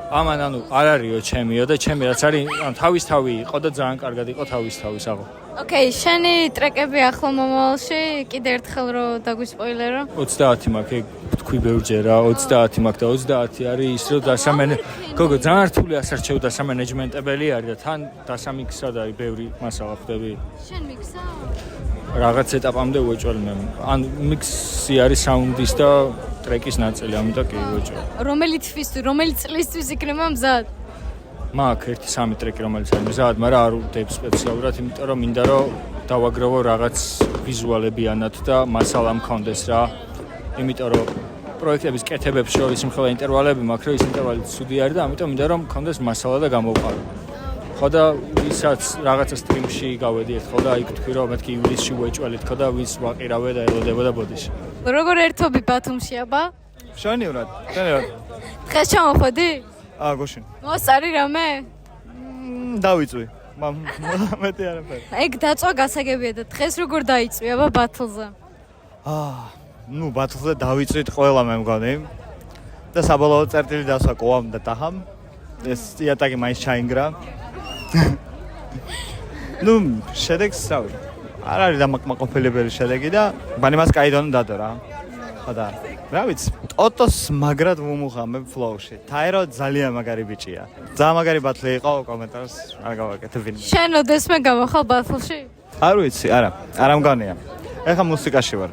ამან ანუ არ არისო ჩემიო და ჩემი რაც არის, ანუ თავისთავი იყო და ძალიან კარგად იყო თავისთავის აღო.
ოკეი, შენი ტრეკები ახლო მომავალში კიდე ერთხელ რო დაგვისპოილერო?
30 მაქვს, ეგ თქვი ბევრჯერ რა, 30 მაქვს და 30 არის ის რომ გოგო ძალიან რთული ასარჩევ დასამენეჯმენტებელი არის და თან დასამიქსად არის ბევრი მასალა ხდები.
შენ მიქსა?
რაღაც ეტაპამდე უეჭველი მე. ან მიქსი არის საუნდის და ტრეკის ნაწილი, ამიტომ კი უეჭველი.
რომელი თვისთვის, რომელი წლისთვის იქნება მზად?
მაქვს 1-3 ტრეკი რომელიც არის მზად, მაგრამ არ ვდებ სპეციალურად, იმიტომ რომ მინდა რომ დავაგროვო რაღაც ვიზუალებიანად და მასალა მქონდეს რა. იმიტომ რომ პროექტების კეთებებს შორის მხოლოდ ინტერვალები მაქვს, რომ ის ინტერვალი ცუდი არის და ამიტომ მინდა რომ მქონდეს მასალა და გამოვყარო. ხო და ვისაც რაღაცა სტრიმში გავედი ერთხელ და იქ თქვი რომ მეთქი ივლისში უეჭველი თქო და ვის ვაყირავე და ელოდებოდა ბოდიში.
როგორ ერთობი ბათუმში აბა?
შენივრად.
დღეს ჩამოხვედი?
გუშინ.
მოსწარი რამე?
დავიწვი. მეტი არაფერი.
ეგ დაწვა გასაგებია და დღეს როგორ დაიწვი აბა ბათლზე?
ნუ ბათლზე დავიწვით ყველა მე მგონი. და საბოლოოდ წერტილი დასვა კოამ და ტაჰამ. ეს იატაკი მაინც ჩაინგრა. ნუ შედეგს რავი. არ არის დამაკმაყოფილებელი შედეგი და ბანი მას კაიდონ დადო რა. ხოდა რა ვიცი, ტოტოს მაგრად ვუმუხამებ ფლოუში. თაერო ძალიან მაგარი ბიჭია. ძალიან მაგარი ბათლი იყო, კომენტარს არ გავაკეთებ ვინ.
შენ ოდესმე გამახალ ბათლში?
არ ვიცი, არა მგონია. ეხლა მუსიკაში ვარ.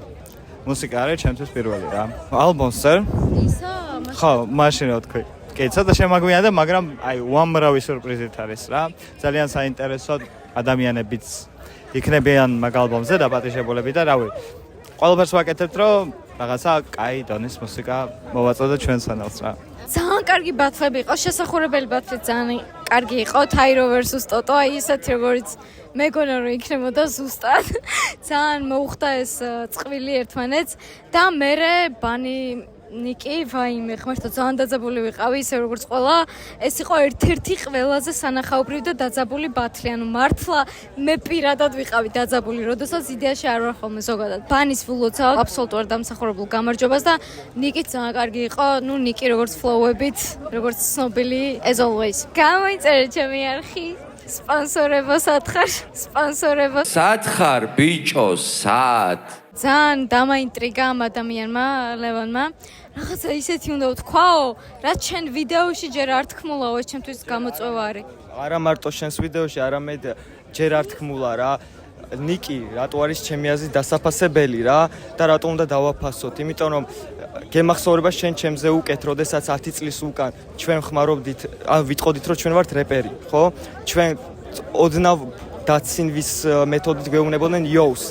მუსიკა არის ჩემთვის პირველი რა. ალბომსერ.
ისა?
ხო, მაშინ რა თქვი. კი, ცოტა შემაგვიანდა, მაგრამ აი უამრავი სიურპრიზით არის რა. ძალიან საინტერესო ადამიანებიც იქნებიან მაგ ალბომზე დაპატიჟებულები და რავი. ყველაფერს ვაკეთებთ, რომ რაღაცა კაი დონის მუსიკა მოვაწოდოთ ჩვენს ფანელს რა.
ძალიან კარგი ბათლები იყო, შესახურებელი ბათლი ძალიან კარგი იყო, Tyro versus Toto, აი ისეთი როგორც მეგონა რომ იქნებოდა ზუსტად. ძალიან მოუხდა ეს წყვილი ერთმანეთს და მერე ბანი ნიკი ვაიმე ხმართო ძალიან დაძაბული ვიყავი ისე როგორც ყველა ეს იყო ერთ-ერთი ყველაზე სანახაობრივი და დაძაბული ბათლი ანუ მართლა მე პირადად ვიყავი დაძაბული როდესაც იდეაში არ ვარ ხოლმე ზოგადად ბანის ვულოცავ აბსოლუტურად დამსახურებულ გამარჯვებას და ნიკიც ძალიან კარგი იყო ნუ ნიკი როგორც ფლოუებით როგორც ცნობილი as always გამოიწერე ჩემი არხი სპონსორებო სათხარ სპონსორებო
სათხარ ბიჭო სად
ძალიან დამაინტრიგა ამ ადამიანმა ლევანმა რაღაცა ისეთი უნდა ვთქვაო, რაც ჩვენ ვიდეოში ჯერ არ თქმულაო, ეს ჩემთვის გამოწვევა არის.
არა მარტო შენს ვიდეოში, არამედ ჯერ არ თქმულა რა. ნიკი რატო არის ჩემი აზრით დასაფასებელი რა და რატო უნდა დავაფასოთ? იმიტომ რომ გემახსოვრება შენ ჩემზე უკეთ, როდესაც 10 წლის უკან ჩვენ ხმარობდით, ვიტყოდით რომ ჩვენ ვართ რეპერი, ხო? ჩვენ ოდნავ დაცინვის მეთოდით გვეუბნებოდნენ იოუს.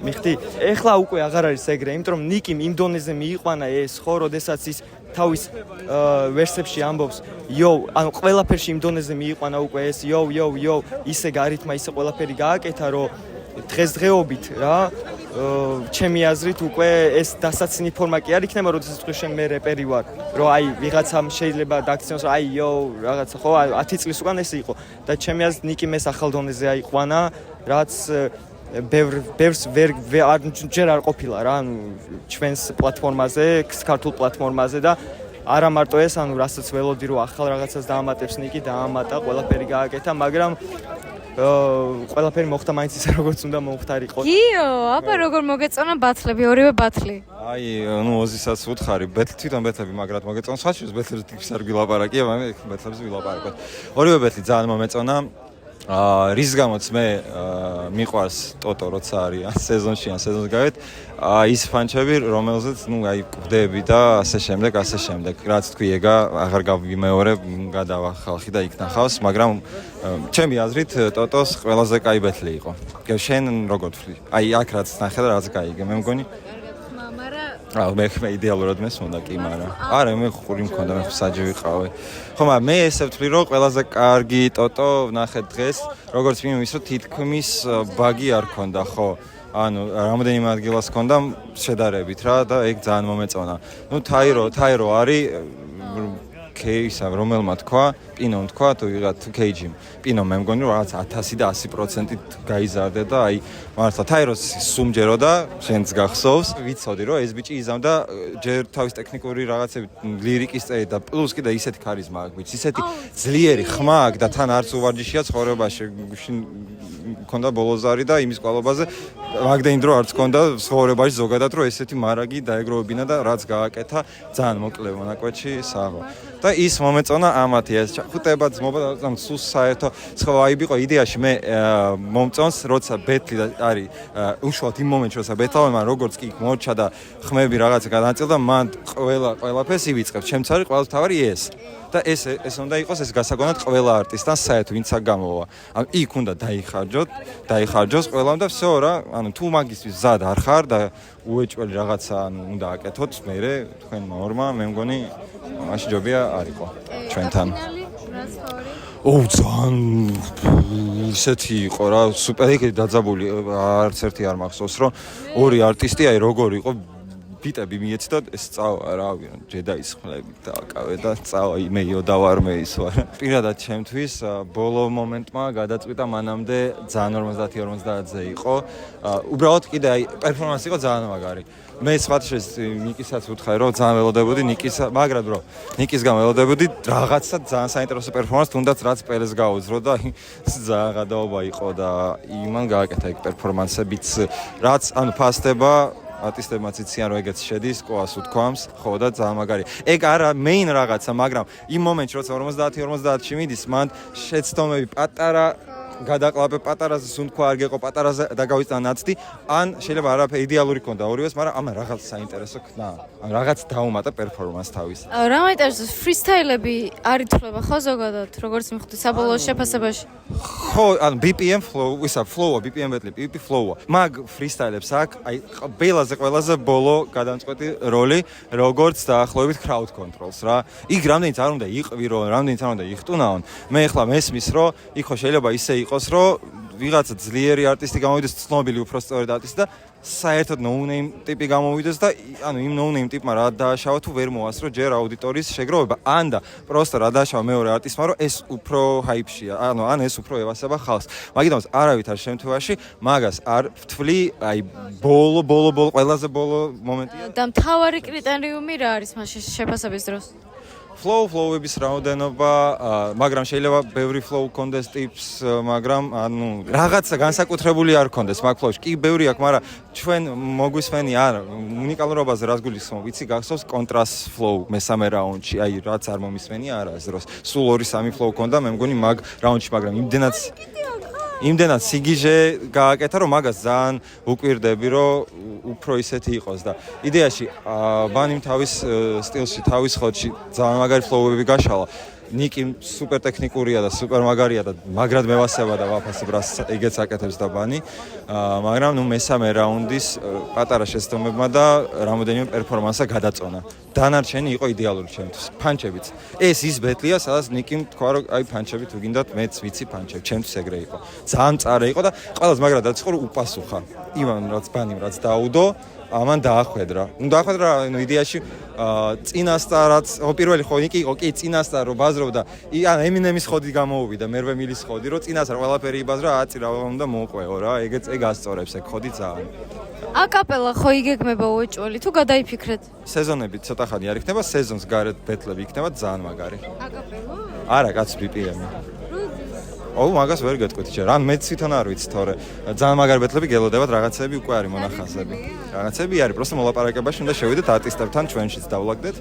მიხდი, ეხლა უკვე აღარ არის ეგრე, იმიტომ რომ ნიკიმ იმ დონეზე მიიყვანა ეს, ხო, როდესაც ის თავის ვერსებში ამბობს, იო, ანუ ყველაფერში იმ დონეზე მიიყვანა უკვე ეს, იო, ისე გარითმა ისე ყველაფერი გააკეთა, რომ დღესდღეობით რა, ჩემი აზრით უკვე ეს დასაცინი ფორმა კი არ იქნება, როდესაც თქვი შენ მე რეპერი ვარ, რომ აი ვიღაცამ შეიძლება დააქციონოს, რომ აი იო, რაღაცა ხო, 10 წლის უკან ეს იყო და ჩემი აზრით ნიკიმ ეს ახალ დონეზე აიყვანა, რაც ბევრს ჯერ არ ყოფილა რა, ანუ ჩვენს პლატფორმაზე, ქართულ პლატფორმაზე და არა მარტო ეს, ანუ რასაც ველოდი რომ ახალ რაღაცას დაამატებს ნიკი, დაამატა, ყველაფერი გააკეთა, მაგრამ ყველაფერი მოხდა მაინც ისე როგორც უნდა მომხდარიყო.
გიო, აბა როგორ მოგეწონა ბათლები, ორივე ბათლი.
აი, ნუ ოზისაც ვუთხარი, თვითონ ბეთლები მაგრად მოგეწონა, სხვაშორის ბეთლებს ტიპს არ გვილაპარაკია, მაგრამ ბეთლებს ვილაპარაკოთ. ორივე ბეთლი ძალიან მომეწონა. რის გამოც მე მიყვარს ტოტო როცა არის სეზონში ან სეზონს გავეთ ის ფანჩები რომელზეც ნუ აი გვდები და ასე შემდეგ რაც თქვი ეგა აღარ გავიმეორებ გადავა ხალხი და იქ ნახავს მაგრამ ჩემი აზრით ტოტოს ყველაზე კაი ბეთლი იყო შენ როგორ თქვი აი აქ რაც ნახე და რაც გაიგე მე მგონი მე იდეალურად მესმოდა კი მაგრამ არა მე ხური მქონდა მე საჯი ვიყავი ხო მაგრამ მე ესე ვთვლი რომ ყველაზე კარგი ტოტო ვნახეთ დღეს როგორც მინიმუმ ის რომ თითქმის ბაგი არ ქონდა ხო ანუ რამდენიმე ადგილას ქონდა შედარებით რა და ეგ ძალიან მომეწონა ნუ თაირო არის кейსა რომელმა თქვა პინომ თქვა თუ ვიღაც кейჯიმ პინომ მე მგონი რომ რაღაც 1000 და 100%-ით გაიზარდა და აი მართლა თაიროს სუმჯერო და შენც გახსოვს ვიცოდი რომ ეს ბიჭი იზამდა ჯერ თავის ტექნიკური რაღაცებით ლირიკის წერით და პლუს კიდე ისეთი ქარიზმა აქვს ბიჭი ისეთი ძლიერი ხმა აქვს და თან არც უვარჯიშია ცხოვრებაში მქონდა ბოლოზარი და იმის კვალობაზე მაგდენი დრო არც მქონდა ცხოვრებაში ზოგადად რომ ესეთი მარაგი დაეგროვებინა და რაც გააკეთა ძალიან მოკლე მონაკვეთში საღო და ის მომეწონა ამათი ეს ხუტება ძმობა და სულ საერთო სხვა აიბიყო იდეაში მე მომწონს როცა ბეთლი არის უშუალოდ იმ მომენტში როცა ბეთლავენ როგორც კი მორჩა და ხმები რაღაცა განაწილდა მან ყველაფერს ივიწყებ ჩემც არის ყველთავარი ეს და ეს უნდა იყოს ეს გასაგონად ყველა არტისტთან საერთო ვინც აქ გამოვა ანუ იქ უნდა დაიხარჯოს ყველამ და всё რა ანუ თუ მაგისთვის ზად არ ხარ და უეჭველი რაღაცა ანუ უნდა აკეთოთ მე თქვენმა ორმა მე მგონი მაშინ ჯობია არისო ჩვენთან ძალიან ისეთი იყო რა სუპერი დაძაბული არც ერთი არ მახსოვს რომ ორი არტისტი აი როგორ იყო ბიტები მიეცდა ეს წავა რა ჯედაის ხმლები დააკავე და წავა მე იოდავარმეის ვარ პირადად ჩემთვის ბოლო მომენტმა გადაწყვიტა მანამდე ძალიან 50-50-ზე იყო უბრალოდ კიდე აი პერფორმანსი იყო ძალიან მაგარი მე სხვათაშორის ნიკისაც ვუთხარი რომ ძალიან ველოდებოდი მაგრამ ბრო ნიკისგან ველოდებოდი რაღაცა ძალიან საინტერესო პერფორმანსი თუნდაც რაც პელეს გაუძრო და ძალიან გადაობა იყო და იმან გააკეთა ეგ პერფორმანსებიც რაც ანუ ფასდება არტისტებმაც იციან რომ ეგეც შედის ყოას უთქვამს ხო და ძალიან მაგარი ეგ არა მეინ რაღაცა მაგრამ იმ მომენტში როცა 50-50-ში მიდის მან შეცდომები პატარა გადაყლაპე პატარაზე სუნთქვა არ გეყო პატარაზე და გავიწნა ნაცდი ან შეიძლება არაფერი იდეალური ქონდა ორივეს მაგრამ ამან რაღაც საინტერესო ქნა ან რაღაც დაუმატა პერფორმანს თავის
რა მაინტერესებს ფრისტაილები არ ითვლება ხო ზოგადად როგორც მიხვდი საბოლოო შეფასებაში
ხო ან BPM flow ისა flow BPM ბეტლი BP flow მაგ ფრისტაილებს აქ აი ყველაზე ბოლო გადამწყვეტი როლი როგორც დაახლოებით crowd controls რა იქ რამდენიც არ უნდა იყვირო რამდენიც არ უნდა იხტუნაონ მე ახლა მესმის რომ იქ ხო შეიძლება ისე იყოს რომ ვიღაცა ძლიერი არტისტი გამოვიდეს ცნობილი უფრო სწორედ არტისტი და საერთოდ no-name ტიპი გამოვიდეს და ანუ იმ no-name ტიპმა რა დააშავა თუ ვერ მოასრო ჯერ აუდიტორიის შეგროვება ან და პროსტო რა დააშავა მეორე არტისტმა რომ ეს უფრო ჰაიპშია ანუ ან ეს უფრო ევასება ხალხს მაგიტომაც არავითარ შემთხვევაში მაგას არ ვთვლი აი ბოლო ყველაზე ბოლო მომენტია
და მთავარი კრიტერიუმი რა არის მაშინ შეფასების დროს
flow-ების რაოდენობა, მაგრამ შეიძლება ბევრი flow კონდეს ტიპს, მაგრამ ანუ რაღაცა განსაკუთრებული არ კონდეს მაგ flow-ში. კი ბევრი აქვს, მაგრამ ჩვენ მოგვისმენი არ უნიკალურობაზე რას გულისხმობ, იცი გახსოვს კონტრას flow მესამე რაუნდში, აი რაც არ მომისმენი არასდროს. სულ 2-3 flow კონდა, მე მგონი მაგ რაუნდში, მაგრამ იმდენად სიგიჟე გააკეთა, რომ მაგას ძალიან უკვირდები, რომ უფრო ისეთი იყოს და იდეაში ბანიმ თავის სტილში, თავის ხოდში ძალიან მაგარი ფლოუები გაშალა. ნიკი სუპერ ტექნიკურია და სუპერ მაგარია და მაგრად მევასება და ვაფასებ რას ეგეც აკეთებს და ბანი. მაგრამ ნუ მესამე რაუნდის პატარა შეცდომებმა და რამოდენიმე პერფორმანსა გადაწონა. დანარჩენი იყო იდეალური ჩემთვის. ფანჩებიც. ეს ის ბეტლია, სადაც ნიკიმ თქვა, რომ აი ფანჩები თუ გინდათ, მეც ვიცი ფანჩები. ჩემთვის ეგრე იყო. ძალიან მწარე იყო და ყველას მაგრად დაიწყო, რომ უპასუხა. იმან რაც ბანიმ რაც დაუდო ამან დაახვედრა. დაახვედრა, ანუ იდეაში წინასწარაც, პირველი ხო ნიკი იყო, კი წინასწარ რომ ბაზრობდა, ან ემინემის ხოდი გამოუვიდა, მერვე მილის ხოდი, რომ წინასწარ ყველაფერი იბაზრა, აწი რა უნდა მოყვეო რა, ეგ ასწორებს ეგ ხოდი ძალიან.
აკაპელა ხო იგეგმება უეჭველი თუ გადაიფიქრეთ?
სეზონები ცოტა ხანი არ იქნება, სეზონს გარეთ ბეტლები იქნება ძალიან მაგარი.
აკაპელა?
არა, კაც BPM-ი. მაგას ვერ გეტყვით ჯერ. ან მეც თვითონ არ ვიცი, თორე ძალიან მაგარი ბეტლები გელოდებათ, რაღაცები უკვე არის მონახაზები. რაღაცები არის, просто მოლაპარაკებაში უნდა შევიდეთ არტისტებთან, ჩვენშიც დავლაგდეთ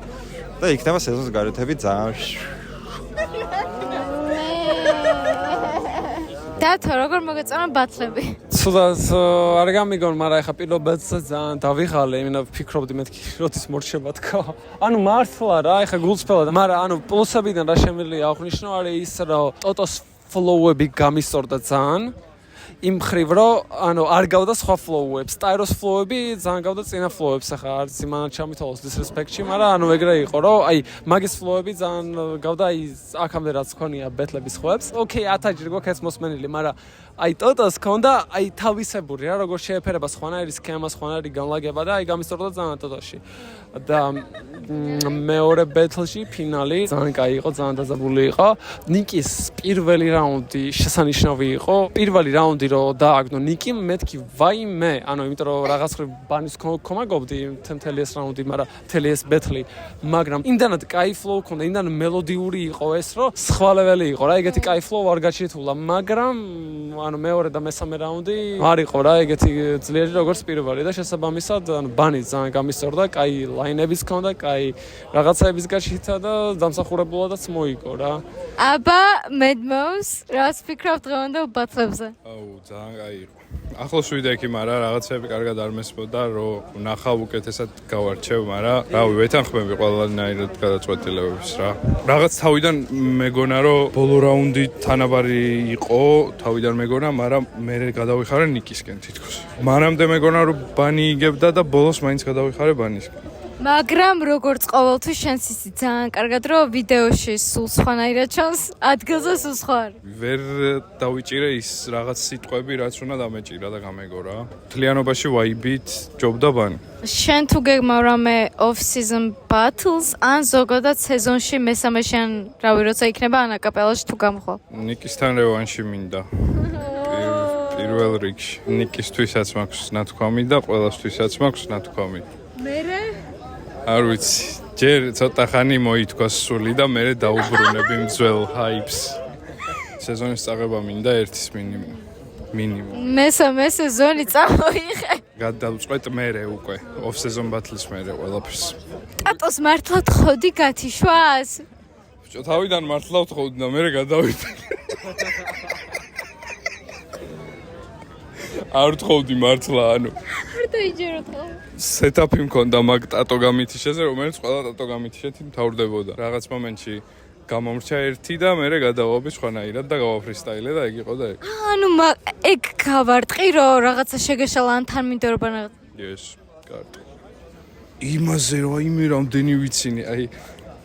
და იქნება სეზონს გარეთები ძალიან.
დათო, როგორ მოგეწონა ბათლები?
ცუდად არ გამიგონ, მაგრამ ეხა პირველ ბეტლზე ძალიან დავიღალე, იმენა ვფიქრობდი მეთქი, როდის მორჩება თქო. ანუ მართლა რა, ეხა გულწრფელად, მაგრამ ანუ პლუსებიდან რა შემიძლია აღვნიშნო, არის ის, რომ ტოტოს flow-ები გამისწორდა ძალიან. იმ ხრივ რომ ანუ არ გავდა სხვა flow-ებს, Tyros flow-ები ძალიან გავდა წინა flow-ებს, ახლა არც იმანა ჩამითვალოს disrespect-ში, მაგრამ ანუ ეგრე იყო, რომ აი მაგის flow-ები ძალიან გავდა აი აქამდე რაც ქონია ბეტლების ხვებს. ოკეი, ათაჯერ გვაქვს ეს მოსმენილი, მაგრამ აი ტოტოს ქონდა აი თავისებური რა, როგორ შეეფერება სხვანაირი სქემა, სხვანაირი განლაგება და აი გამისწორდა ძალიან ტოტოში. და მეორე ბეტლში ფინალი ძალიან კაი იყო, ძალიან დაძაბული იყო. ნიკის პირველი რაუნდი შესანიშნავი იყო. პირველი რაუნდი რომ დააგდო ნიკიმ, მეთქი ვაიმე, ანუ იმიტომ რომ რაღაც ხრი ბანის კომაგობდი მთელი ეს რაუნდი, მაგრამ მთელი ეს ბეტლი, მაგრამ იმდანად კაი ფლოუ ქონდა, იმდანად მელოდიური იყო ეს, რომ სხვა ლეველი იყო რა, ეგეთი კაი ფლოუ არ გაჩითულა, მაგრამ ანუ მეორე და მესამე რაუნდი არ იყო რა, ეგეთი ძლიერი როგორც პირველი და შესაბამისად ანუ ბანი ძალიან გამისწორდა, კაი ლაინების ქონდა, კაი რაღაცების გაჩითა და დამსახურებულადაც მოიგო რა.
აბა მედმოუს, რას ფიქრობ დღევანდელ ბათლებზე?
ძალიან კაი იყო. ახლოს ვიდე იქ, მაგრამ რაღაცები კარგად არ მესმოდა, რომ ნახავ უკეთესად გავარჩევ, მაგრამ რავი, ვეთანხმები ყველანაირად გადაწყვეტილებებს რა. რაღაც თავიდან მეგონა, რომ ბოლო რაუნდი თანაბარი იყო, თავიდან მეგონა, მაგრამ მე გადავიხარე ნიკისკენ თითქოს. მანამდე მეგონა, რომ ბანი იგებდა და ბოლოს მაინც გადავიხარე ბანისკენ.
მაგრამ როგორც ყოველთვის შენს ისი ძალიან კარგად რომ ვიდეოში სულ სხვანაირად ჩანს, ადგილზე სულ სხვა არის.
ვერ დავიჭირე ის რაღაც სიტყვები, რაც უნდა დამეჭირა და გამეგო რა. მთლიანობაში ვაიბით ჯობდა ბანი.
შენ თუ გეგმავ რამე off-season battles ან ზოგადად სეზონში მესამე შენ რავი როცა იქნება ან აკაპელაში თუ გამხვალ?
ნიკისთან რევანში მინდა. პირველ რიგში. ნიკისთვისაც მაქვს ნათქვამი და ყველასთვისაც მაქვს ნათქვამი.
მერე
არ ვიცი, ჯერ ცოტა ხანი მოითქვა სული და მე დაუბრუნები მძველ hype-ს. სეზონის წაღება მინდა ერთის მინიმუმ.
მესამე სეზონი წამოიღე.
გადავწყვეტ მერე უკვე, off-season battles მერე ყველაფერს.
ტატოს მართლა თხოვდი გათიშვას?
ბიჭო, თავიდან მართლა ვთხოვდი და მერე გადავიდე. არ ვთხოვდი მართლა, ანუ.
არ დაიჯერო თქო.
სეტაპი მქონდა მაგ ტატო გამითიშეზე, რომელიც ყველა ტატო გამითიშეთი მთავრდებოდა. რაღაც მომენტში გამომრჩა ერთი და მერე გადავაბი სხვანაირად და გავაფრისტაილე და ეგ იყო და ეგ.
ანუ ეგ გავარტყი რომ რაღაცა შეგეშალა ან თან მინდორობა რაღაც.
Yes, კარგი. იმაზე რომ აი მე რამდენი ვიცინი, აი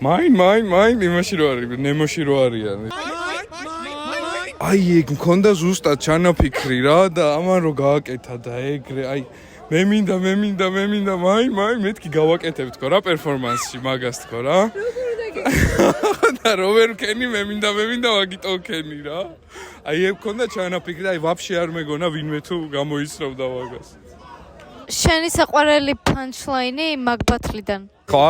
მაინ იმაში რო არის, ნემოში რო არიან. აი ეგ მქონდა ზუსტად ჩანაფიქრი რა და ამან რო გააკეთა და ეგრე აი მე მინდა მაინ მეთქი გავაკეთებ თქო რა პერფორმანსში მაგას თქო რა. და როვერ ვქენი მე მინდა მაგიტო ვქენი რა. აი ეგ მქონდა ჩანაფიქრი, აი ვაფშე არ მეგონა ვინმე თუ გამოისროვდა მაგას.
შენი საყვარელი punchline-ი მაგბათლიდან.
ხო,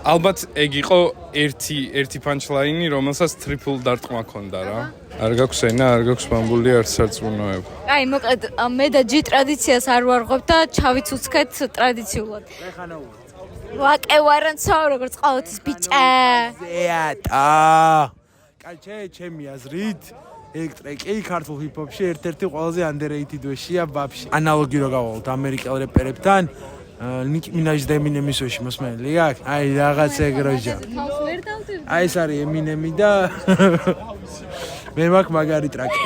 ალბათ ეგ იყო ერთი punchline-ი, რომელსაც triple დარტყმა ჰქონდა რა. არ გაქვს ენა, არ გაქვს ბამბული, არც სარწმუნოება.
აი, მოკლედ მე და G ტრადიციას არ ვარღვევ და ჩავიცუცქეთ ტრადიციულად. ვაკევარანცო, როგორც ყოველთვის ბიჭა.
ზეატა. კაჩე, ჩემი აზრით, ეგ ტრეკი ქართულ ჰიპ-ჰოპში ერთ-ერთი ყველაზე underrated ვეშია ბაბში. ანალოგი რო გავავალთ ამერიკელ რეპერებთან, ნიკი მინაჟ და ემინემის ვეში მოსმენელი აქვს? აი, რაღაც ეგ როჟა. აი, ეს არის ემინემი და მე მაქვს მაგარი ტრეკი.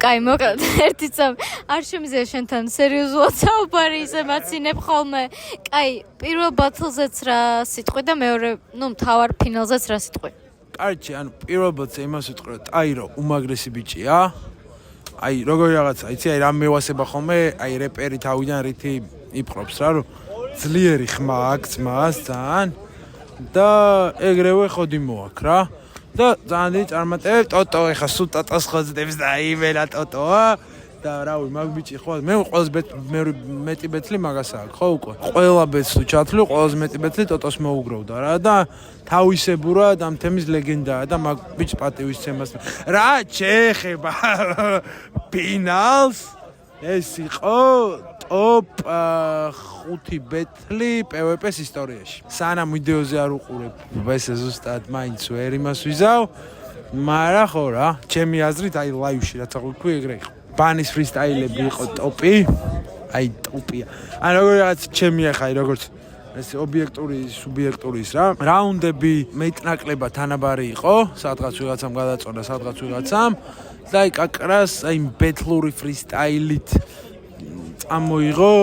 კაი, მოკლედ, ერთი წამ არ შემიძლია შენთან სერიოზულად საუბარი ისე მაცინებ ხოლმე. კაი, პირველ ბათლზეც რა სიტყვი და მეორე, მთავარ ფინალზეც რა სიტყვი?
კარჩი, ანუ პირველ ბათლზე იმას ვიტყვი, რომ ტაირო უმაგრესი ბიჭია. აი, როგორი რაღაცა, იცი, აი რამ მევასება ხოლმე, აი რეპერი თავიდან რითი იპყრობს რა, რომ ძლიერი ხმა აქვს მას ძალიან და ეგრევე ხოდი მოაქვს რა. და ძალიან დიდი წარმატებები, ტოტო ეხა სულ ტოტოს ხოძდებს და იმელა ტოტოა და რავი, მაგ ბიჭი ხო, მე ყველაზე მეტი ბეთლი მაგას აქვს, ხო უკვე. ყველა ბეთს თუ ჩათვლი, ყველაზე მეტი ბეთლი ტოტოს მოუგროვდა რა და თავისებურა და ამ თემის ლეგენდაა და მაგ ბიჭს პატივისცემას. რა ჩეხება ფინალს? ეს იყო ტოპ 5 ბეთლი PvP-ს ისტორიაში. სანამ ვიდეოზე არ უყურებ, ესე ზუსტად მაინც ვერ იმას ვიზავ, მაგრამ ხო რა, ჩემი აზრით აი ლაივში რაც აღვიქვი ეგრე იყო. ბანის ფრისტაილები იყო ტოპი, აი ტოპია. ან როგორც ჩემი ახლა როგორც ესე ობიექტური, სუბიექტურის რა. რაუნდები მეტნაკლებად თანაბარი იყო, სადღაც ვიღაცამ გადაწყვეტა, სადღაც ვიღაცამ და აი კაკრას აი ბეთლური ფრისტაილით წამოიღო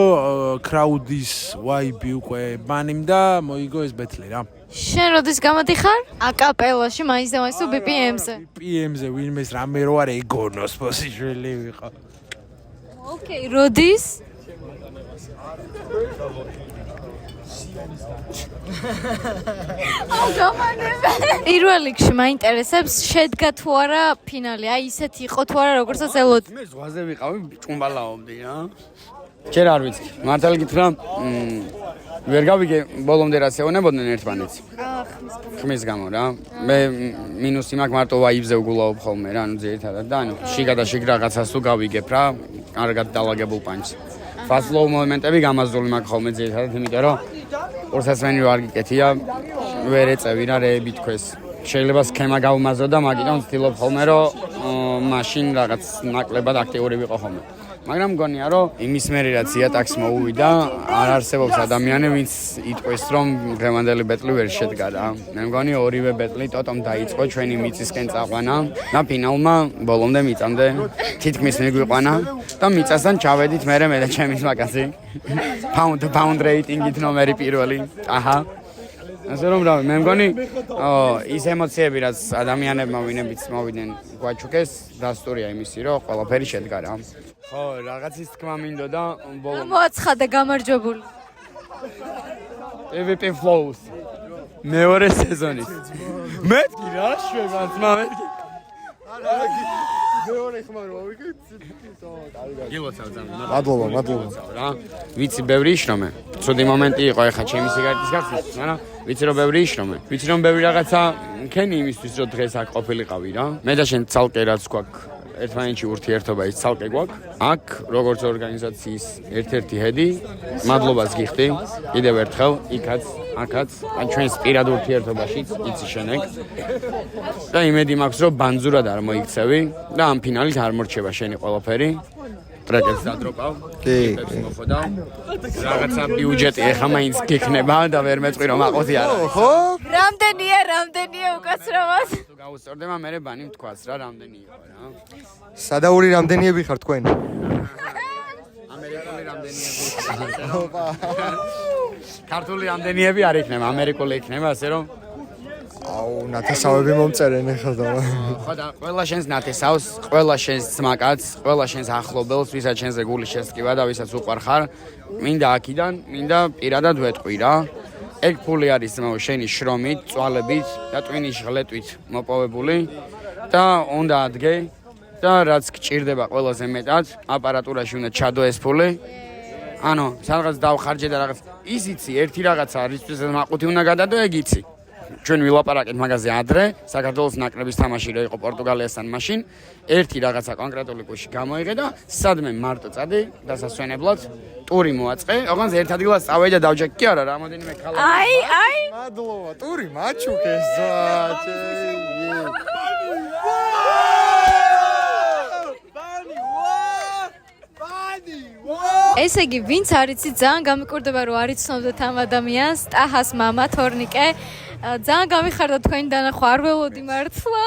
კრაუდის ვაიბი უკვე ბანიმ და მოიგო ეს ბეთლი რა.
შენ როდის გამოდიხარ? აკაპელაში, მაინც და მაინც თუ BPM-ზე.
BPM-ზე ვინმეს რამე რო არა ეგონოს პოზიშველი ვიყო.
ოკეი, როდის? პირველ რიგში მაინტერესებს შედგა თუ არა ფინალი, აი ისეთი იყო თუ არა როგორცაც ელოდი.
მე ზღვაზე ვიყავი, ჭუმბალაობდი რა. ჯერ არ ვიცი. მართალი გითხრა, ვერ გავიგე ბოლომდე რაც ეუბნებოდნენ ერთმანეთს. ხმის გამო რა. მე მინუსი მაქვს მარტო ვაიბზე ვგულაობ ხოლმე რა, ანუ ძირითადად და ანუ შიგა და შიგ რაღაცას თუ გავიგებ რა, კარგად დაალაგებულ პანჩს. ფასლოუ მომენტები გამაზრული მაქვს ხოლმე ძირითადად, იმიტომ რომ ორსასმენი რო არ გიკეთია, ვერ ეწევი რა რეები თქოს. შეიძლება სქემა გავუმაზრო და მაგიტომ ვცდილობ ხოლმე რომ მაშინ რაღაც ნაკლებად აქტიური ვიყო ხოლმე. მაგრამ მგონია რომ იმის მერე რაც იატაკს მოუვიდა, არ არსებობს ადამიანი, ვინც იტყვის რომ დღევანდელი ბეტლი ვერ შედგა რა. მე მგონი ორივე ბეტლი ტოტომ დაიწყო ჩვენი მიწისკენ წაყვანა და ფინალმა ბოლომდე მიწამდე თითქმის მიგვიყვანა და მიწასთან ჩავედით მე და ჩემის მაგაზი. pound rating-ით ნომერი პირველი. აჰა. ასე რომ რავი, მე მგონი ის ემოციები რაც ადამიანებმა ვინებიც მოვიდნენ გვაჩუქეს, დასტურია იმისი რომ ყველაფერი შედგა რა. ხო, რაღაცის თქმა მინდოდა ბოლომდე.
მოაცხადა გამარჯვებული.
PvP Flows. მეორე სეზონის. მეთქი რა შვებას მამეთქი.
მეორე ხმა რო ვიგეთ.
გილოცავ ძამი. მადლობა რა. ვიცი ბევრი შრომე. ცუდი მომენტი იყო ეხა ჩემი სიგარეტის გახსნის, მაგრამ ვიცი რომ ბევრი შრომე. ვიცი რომ ბევრი რაღაცა მქენი იმისთვის რომ დღეს აქ ყოფილიყავი რა. მე და შენ ცალკე რაც გვაქვს ერთმანეთში ურთიერთობა ის ცალკე გვაქვს. აქ როგორც ორგანიზაციის ერთ-ერთი ჰედი, მადლობას გიხდი კიდევ ერთხელ, იქაც, აქაც, ჩვენს პირად ურთიერთობაშიც, იცი შენ ეგ. და იმედი მაქვს რომ ბანძურად არ მოიქცევი და ამ ფინალით არ მორჩება შენი ყველაფერი. ტრეკებს დადროპავ, კლიპებს მოხდავ. რაღაცა ბიუჯეტი ეხა მაინც გექნება და ვერ მეწყვი რომ აყოთი არა.
ხო?
რამდენია უკაცრავად?
თუ გაუსწორდება მე ბანი მთქვას რა, რამდენი იყო რა.
სადაური რამდენიები ხარ თქვენ?
ამერიკული რამდენიები. ქართული რამდენიები არ იქნება, ამერიკული იქნება, ასე რომ
აუ, ნათესავები მომწერენ ეხლა და.
ხო და ყველა შენს ნათესავს, ყველა შენს ძმაკაც, ყველა შენს ახლობელს, ვისაც შენზე გული შესწკივა და ვისაც უყვარხარ, მინდა აქიდან, მინდა პირადად ვეტყვი რა. ეგ ფული არის ძმაო შენი შრომით, წვალებით და ტვინის ღლეტვით მოპოვებული და უნდა ადგე და რაც გჭირდება ყველაზე მეტად, აპარატურაში უნდა ჩადო ეს ფული. ანუ, სადღაც დავხარჯე და რაღაც იცი, ერთი რაღაცა რისთვის მაყუთი უნდა გადადო, ეგ იცი. ჩვენ ვილაპარაკეთ მაგაზე ადრე, საქართველოს ნაკრების თამაში რო იყო პორტუგალიასთან მაშინ, ერთი რაღაცა კონკრეტული კუში გამოიღე და სადმე მარტო წადი დასასვენებლად ტური მოაწყე, ოღონდ ერთ ადგილას წავედი და დავჯექი კი არა, რამოდენიმე ქალაქი.
აი.
მადლობა, ტური მაჩუკეს ზაჩე.
ესე იგი, ვინც არიცი, ძალიან გამიკვირდება, რომ არ იცნობდეთ ამ ადამიანს, ტაჰას მამა თორნიკე. ძალიან გამიხარდა თქვენი დანახვა, არ ველოდი მართლა.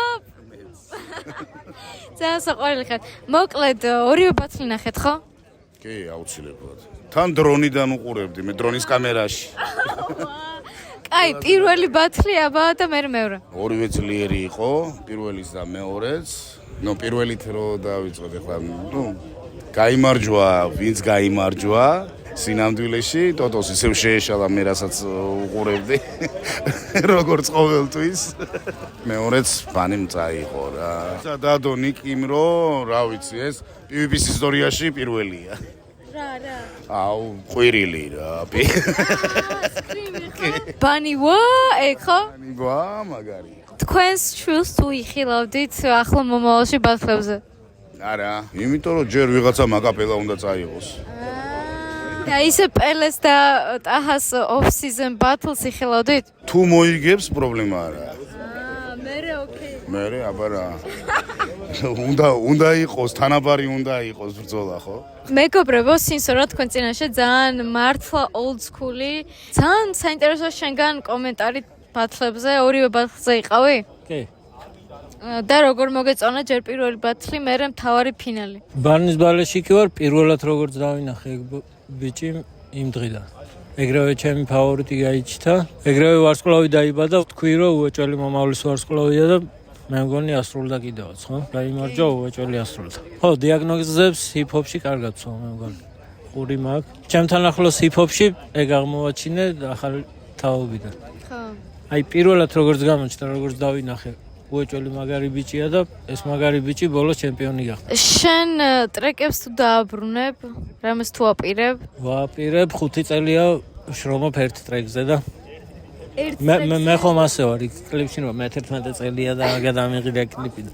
ძალიან საყვარელი ხართ. მოკლედ, ორივე ბათლი ნახეთ, ხო?
კი, აუცილებლად. თან დრონიდან უყურებდი, მე დრონის კამერაში.
კაი, პირველი ბათლი აბა და მეორე.
ორივე ძლიერი იყო, პირველის და მეორეც. ნუ პირველით რო დავიწყოთ ახლა, გაიმარჯვა, ვინც გაიმარჯვა. სინამდვილეში ტოტოს ისევ შეეშალა მე რასაც უყურებდი როგორც ყოველთვის მეორეც ფანი მწაიღო რა დადო ნიკიმ რო რა ვიცი ეს PvP-ის ისტორიაში პირველია
რა
აუ ყვირილი რა
ბანი ვა ეგ ხო
ბანი ვა მაგარი
თქვენს შვილს თუ იხილავდით ახლა მომავალში ბათლებზე
არა იმიტომ რომ ჯერ ვიღაცა მაკაპელა უნდა წაიღოს
და ისე პელეს და ტაჰას off-season battles იხილავდით?
თუ მოიგებს პრობლემა არა.
მერე ოკეი.
მერე აბა რა. უნდა იყოს, თანაბარი უნდა იყოს ბრძოლა, ხო?
მეგობრებო, სინსორად თქვენ წინაშე ძალიან მართლა old school-ი, ძალიან საინტერესო შენგან კომენტარი ბათლებზე, ორივე ბათლზე იყავი?
კი.
და როგორ მოგეწონა ჯერ პირველი ბათლი, მერე მთავარი ფინალი?
ბარნის ბალეში კი ვარ, პირველად როგორც დავინახე ბიჭი იმ დღიდან. ეგრევე ჩემი ფავორიტი გაიჩნდა. ეგრევე ვარსკვლავი დაიბადა, თქვი რომ უეჭველი მომავლის ვარსკვლავია და მე მგონი ასრულდა კიდევაც, ხო? გაიმარჯვა უეჭველი ასრულდა. ხო, დიაგნოზებს ჰიპ-ჰოპში კარგად ვცვალ, მე მგონი. ყური მაქვს. ჩემთან ახლოს ჰიპ-ჰოპში ეგ აღმოვაჩინე ახალი თაობიდან.
ხო.
აი პირველად როგორც გამოჩნდა, როგორც დავინახე უეჭველი მაგარი ბიჭია და ეს მაგარი ბიჭი ბოლოს ჩემპიონი გახდა.
შენ ტრეკებს თუ დააბრუნებ, რამეს თუ აპირებ?
ვაპირებ 5 წელია შრომობ ერთ ტრეკზე და მე ხომ ასე ვარ იქ კლიპში რომ მე 11 წელია და გადამიღიდა კლიპი და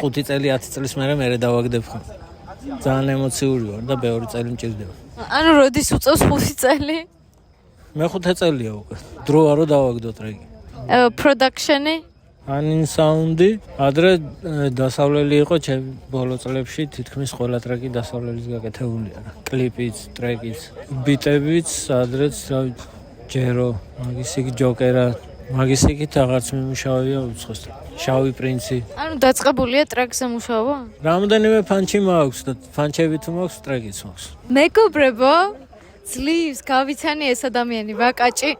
5 წელი 10 წლის მერე დავაგდებ ხომ. ძალიან ემოციური ვარ და ბევრი წელი მჭირდება.
ანუ როდის უწევს 5 წელი?
მე 5 წელია უკვე. დროა რომ დავაგდო ტრეკი.
პროდაქშენი?
ანინ საუნდი ადრე დასავლელი იყო ჩემ ბოლო წლებში თითქმის ყველა ტრეკი დასავლელის გაკეთებულია რა კლიპიც ტრეკიც ბიტებიც ადრეც ჯერო მაგისიკ ჯოკერა მაგისიკით აღარც მიმუშავია უცხოს შავი პრინცი
ანუ დაწყებულია ტრეკზე მუშაობა
რამდენიმე ფანჩი მაქვს და ფანჩები თუ მაქვს ტრეკიც მაქვს
მეგობრებო ძლივს გავიცანი ეს ადამიანი ვაკაჭი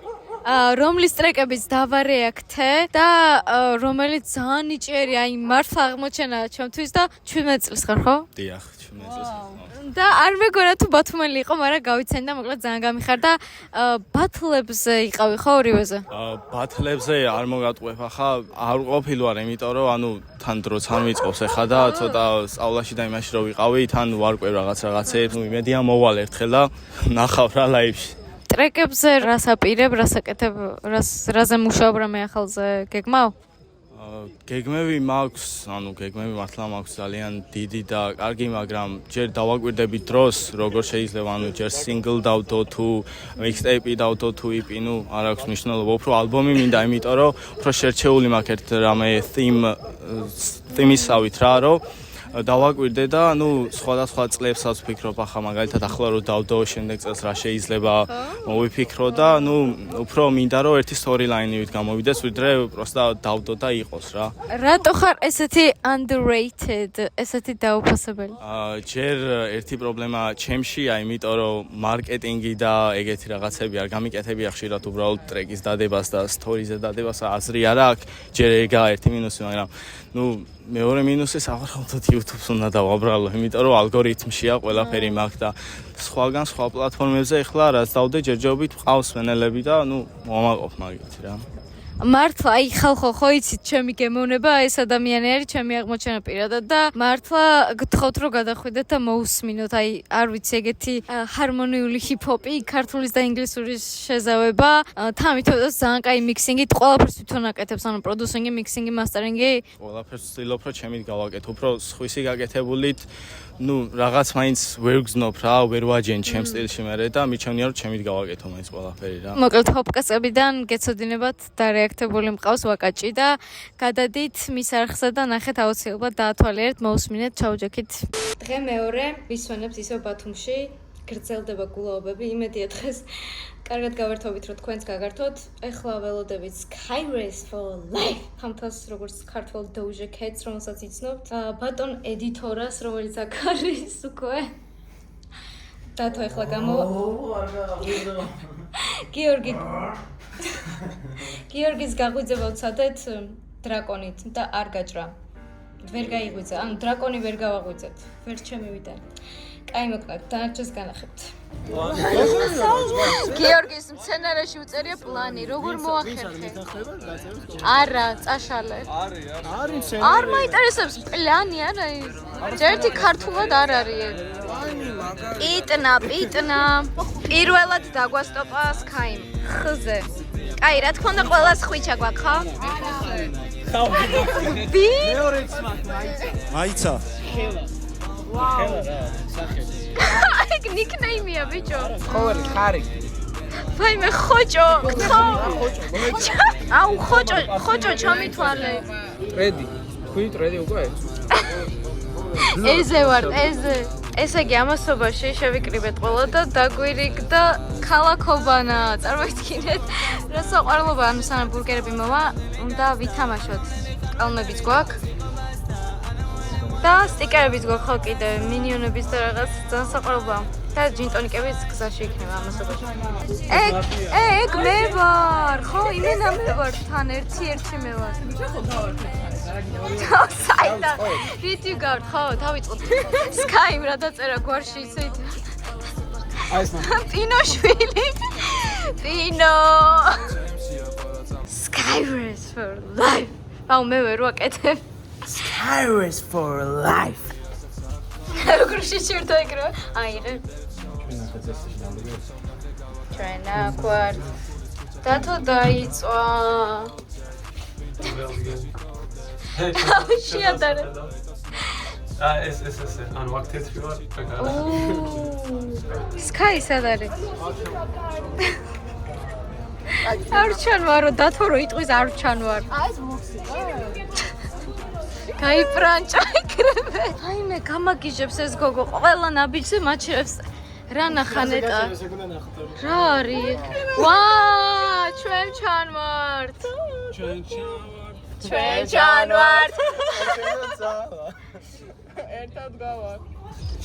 რომლის ტრეკებიც დავარეაქტე და რომელიც ძალიან იჭერი, აი მართლა აღმოჩენა ჩემთვის და 17 წელს ხარ, ხო?
დიახ, 17 წელს.
და არ მეგონა თუ ბათუმელი იყო, მაგრამ გავიცანი და მოკლედ ძალიან გამიხარდა. ბათლებზე იყავი ხო ორივეზე?
ბათლებზე არ მოგატყვევ ახლა, არ ყოფილი ვარ, იმიტომ რომ ანუ თან დროც არ მიწყობს ახლა და ცოტა სწავლაში და იმაში რომ ვიყავი, თან ვარკვევ რაღაცეებს, ნუ იმედია მოვალ ერთხელ და ნახავ რა ლაივში.
ტრეკებზე რას აპირებ, რას აკეთებ, რაზე მუშაობ რამე ახალზე გეგმავ?
გეგმები მაქვს, ანუ გეგმები მართლა მაქვს ძალიან დიდი და კარგი, მაგრამ ჯერ დავაკვირდები დროს, როგორ შეიძლება, ანუ ჯერ single დავდო თუ mixtape დავდო თუ EP, ნუ არ აქვს მნიშვნელობა, უფრო ალბომი მინდა, იმიტომ რომ უფრო შერჩეული მაქვს ერთ რამე theme-ისავით რა, რომ დავაკვირდე და ნუ სხვადასხვა წლებსაც ვფიქრობ ახლა მაგალითად ახლა რომ დავდო შემდეგ წელს რა შეიძლება მოვიფიქრო და ნუ უფრო მინდა რომ ერთი storyline-ით გამოვიდეს ვიდრე პროსტა დავდო და იყოს რა.
რატო ხარ ესეთი underrated, ესეთი დაუფასებელი?
ჯერ ერთი პრობლემა ჩემშია, იმიტომ რომ მარკეტინგი და ეგეთი რაღაცები არ გამიკეთებია ხშირად უბრალოდ ტრეკის დადებას და stories-ზე დადებას აზრი არ აქვს. ჯერ ეგაა ერთი მინუსი, მაგრამ ნუ მეორე მინუსი საერთოდ YouTube-ს უნდა დავაბრალო, იმიტომ რომ ალგორითმშია ყველაფერი მაქვს და სხვაგან სხვა პლატფორმებზე ახლა რაც დავდე ჯერჯერობით ყავს მენელები და ნუ მომაყოფ მაგით რა.
მართლა აი ხალხო ხო იცით ჩემი გემოვნება ეს ადამიანი არის ჩემი აღმოჩენა პირადად და მართლა გთხოვთ რომ გადახვიდეთ და მოусმინოთ აი არ ვიცი ეგეთი ჰარმონიული ჰიპ-ჰოპი ქართულის და ინგლისურის შეზავება თამითოდაც ძალიან კაი მიქსინგით ყველაფერს თვითონ აკეთებს ანუ პროდიუსინგი მიქსინგი მასტერინგი
ყველაფერს ვცდილობ რომ ჩემით გავაკეთო უფრო სხვისი გაკეთებულით ну რაღაც მაინც ვერ გზნობ რა ვერ ვაჯენ ჩემ სტილში მერე და მიჩვენია რომ ჩემით გავაკეთო მაინც ყველაფერი რა
მოკლედ ჰოპკასებიდან გეცოდინებათ და რეაქტებული მყავს ვაკაჭი და გადადით მის არხსა და ნახეთ აუცილებლად დაათვალიერეთ მოусმინეთ ჩაუჯექით დღე მეორე ვისვენებთ ისევ ბათუმში გრძელდება გულაობები იმედია დღეს კარგად გავერთობით რომ თქვენც გაგართოთ ეხლა ველოდებით Skyrace for life თამთას როგორც ქართულ Doja Cat-ს რომელსაც იცნობთ ბატონ ედიტორას რომელიც აქ არის უკვე დათო ეხლა გამოვა გიორგის გაღვიძება ვცადეთ დრაკონით და არ გაჭრა ვერ გაიღვიძა ანუ დრაკონი ვერ გავაღვიძეთ ვერ ჩემივიდა კაი მოკლედ დანარჩენს განახებთ გიორგის მცენარეში უწერია პლანი როგორ მოახერხე არა წაშალე არის არ მაინტერესებს პლანი არა ერთი ქართულად არ არის პიტნა პირველად დაგვასტოპა Sky ხზე კაი რა თქმა უნდა ყველას ხვიჩა გვაქვს ხო მეორეც
მაიცა
ეგ ნიკნეიმია ბიჭო
ყოველი ხარი
ვაიმე ხოჭო აუ ხოჭო ჩამითვალე
ტრედი თქვი ტრედი უკვე
ეზე ვარ ესე იგი ამასობაში შევიკრიბეთ ყველა და დაგვირიგდა ქალაქობანა წარმოიდგინეთ რა საყვარლობა ანუ სანამ ბურგერები მოვა უნდა ვითამაშოთ კალმებიც გვაქვს და სტიკერებიც გვაქვს ხო კიდე მინიონების და რაღაც ძალიან საყვარლობა და ჯინტონიკებიც გზაში იქნება ამასობაში ეგ მე ვარ ხო იმენა მე ვარ თან ერთი მე ვარ საიტა ვიდეო გავთ ხო დავიწყოთ Sky-მ რა დაწერა გვარში ისეთ პინოშვილი პინო Skyrace for life აუ მე ვერ ვაკეთებ
Skyrace for life
როგორ შეჭერდა ეგრე აიღე ჩვენა გვარ დათო დაიწვა შეადარე
ეს ანუ აქ თეთრი ვარ
Sky სად არის არ ჩანვარო დათო რო იტყვის არ ჩანვარ გაიპრანჭა იქრევე აიმე გამაგიჟებს ეს გოგო ყველა ნაბიჯზე მაჩერებს რა ნახანეტა რა არის ვა ჩვენ ჩანვართ
ერთად გავარ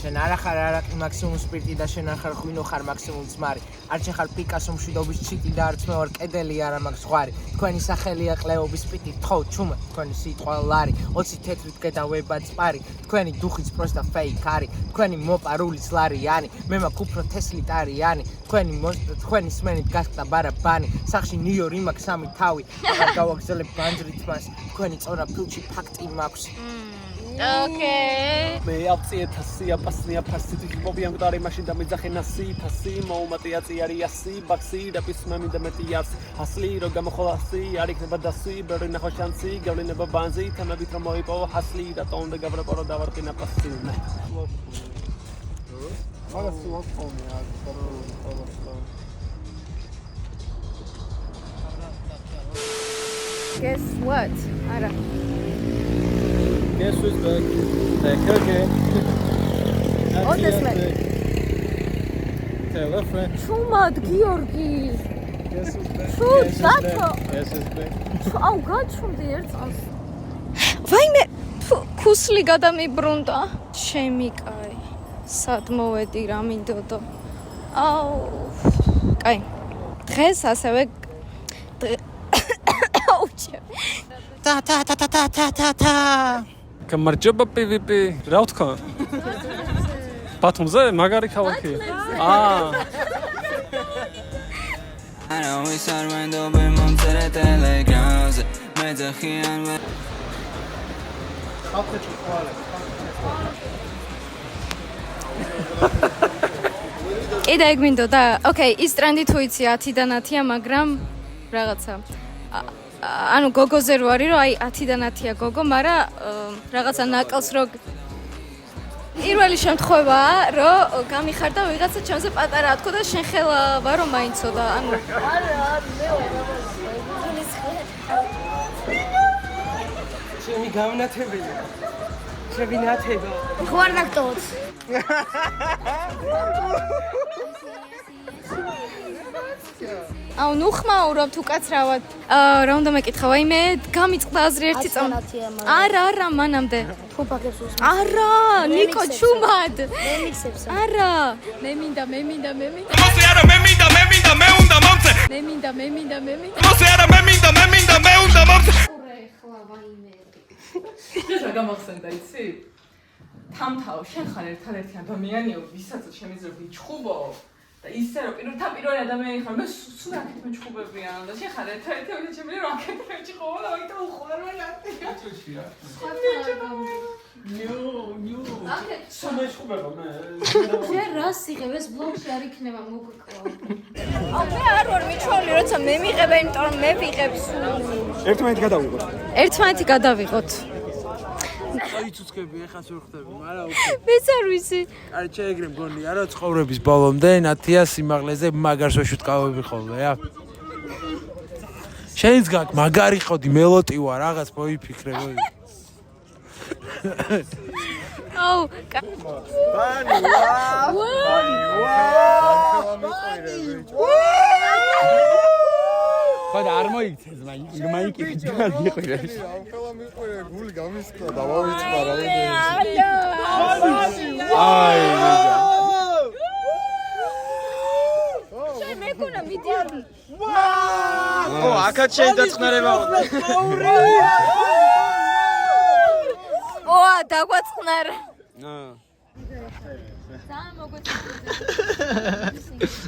შენ არ ხარ არაყი მაქსიმუმ სპირტი და შენ არ ხარ ღვინო ხარ მაქსიმუმ ძმარი არ შეხარ პიკასო მშვიდობის ჩიტი და არც მე ვარ კედელი არა მაქვს ზღვარი თქვენი სახელია ყლეობის სპიტი თხოვ ჩუმე თქვენი სიტყვა ლარი 20 თეთრით გედავება წარი თქვენი დუხიც პროსტა ფეიქ არის თქვენი მოპარული ზლარიანი მე მაქვს უფრო თესლიტარიანი თქვენი სმენით გასკდა ბარაბანი სახში ნიუ-იორკი მაქვს სამი თავი აღარ გავაგზელებ ბანჯრით მას თქვენი წონა ფილჩი ფაქტი მაქვს
Okay.
მე აფციეთა სია პასნია ფასი ტიპობი ამგვარი მაშინ და მეძახენა სი ფასი მოუმატიაცი არიასი ბაქსი და პისმემი და მეტიას ასლი რო გამოხოლასი არ იქნება დასი ბერი ნახო შანსი გავლენება ბანზი თამებით რომ მოიპო ასლი და ტონდა გავრაპარო დავარკინა პასი მე
მაგას ვიყავ ხოლმე არ
Guess what? არა
Guess who's back? Back again.
What is that?
Tell a friend.
Шумат, Георги.
Guess who's back?
Шо, Дато?
Guess who's back?
აუ გაჩვენდი ერთ წელს. ვაიმე, ქუსლი გადამიბრუნდა. ჩემი კაი. სად მოვედი რა მინდოდო. აუ. კაი. დღეს ასევე აუჩე.
Ta.
გამარჯობა PVP რა ვთქვა ბათუმზე მაგარი ქალაქი
არავის არ ვენდობი მომწერე ტელეგრამზე მე ძახიან
ხალხებში ყვალე
კიდე ეგ მინდოდა ოკეი ის ტრენდი თუ იცი 10-დან 10-ია მაგრამ რაღაცა ანუ გოგოზე რო არის რომ აი 10-დან 10-ია გოგო მაგრამ რაღაცა ნაკლს რო პირველი შემთხვევაა რომ გამიხარდა ვიღაცა ჩემზე პატარაა თქო და შენ ხელა ვარო მაინცო და ანუ
ჩემი გამნათებელი ჩემი ნათება
ხوار დაქტოც
აუ ნუ ხმაურობ თუ კაცრავად რა უნდა მეკითხა ვაიმე გამიწყდა აზრი ერთი წამ არა მანამდე
ფუფაკებს უსმენს
არა ნიკო ჩუმად
მე მიქსებს
არა მე მინდა
მოსე არა მე მინდა მე უნდა მომწე
მე მინდა
მოსე არა მე მინდა მე უნდა მომწე
რა გამახსენდა იცი თამთავ შენ ხარ ერთადერთი ადამიანიო ვისაც შემიძლია ვიჩხუბო და ისე რომ პირველი ადამიანი ხარ მე სულ აქეთ მეჩხუბებიან და შენ ხარ ერთადერთი ვინც შემიძლია რომ აქეთ მეჩხუბო და ვით უხარ ვერატია ნიუ
სულ მეჩხუბება მე
შენ რას იღებს ბლოგში არ იქნება მოგკლა მე არ ვარ მიჩვეული როცა მე მიღება იმიტომ რომ მე ვიღებ სულ ერთმანეთი გადავიღოთ
აი ცუცქები ეხა ვერ ხდები მაგრამ ოკეი
მეც არ ვიცი
აი შეეგრე მგონია რა ცხოვრების ბოლომდე ნათია სიმაღლეზე მაგარს ვეშუტკავები ხოლმე რა შენც გაკ მაგარი ხოდი მელოტი ვარ რაღაც მოიფიქრე მოი
აუ
ხოდა არ მოიქცეს მაიკი გიყვირე
ამ ხელა მიყვირე გული გამისკდა და ვავიწყდა რა
აი
შენ მეკონა მიდიან
ო აქაც შეიძლება
ოა დაგვაწყნარა
აა
ძალიან მოგვეწყნა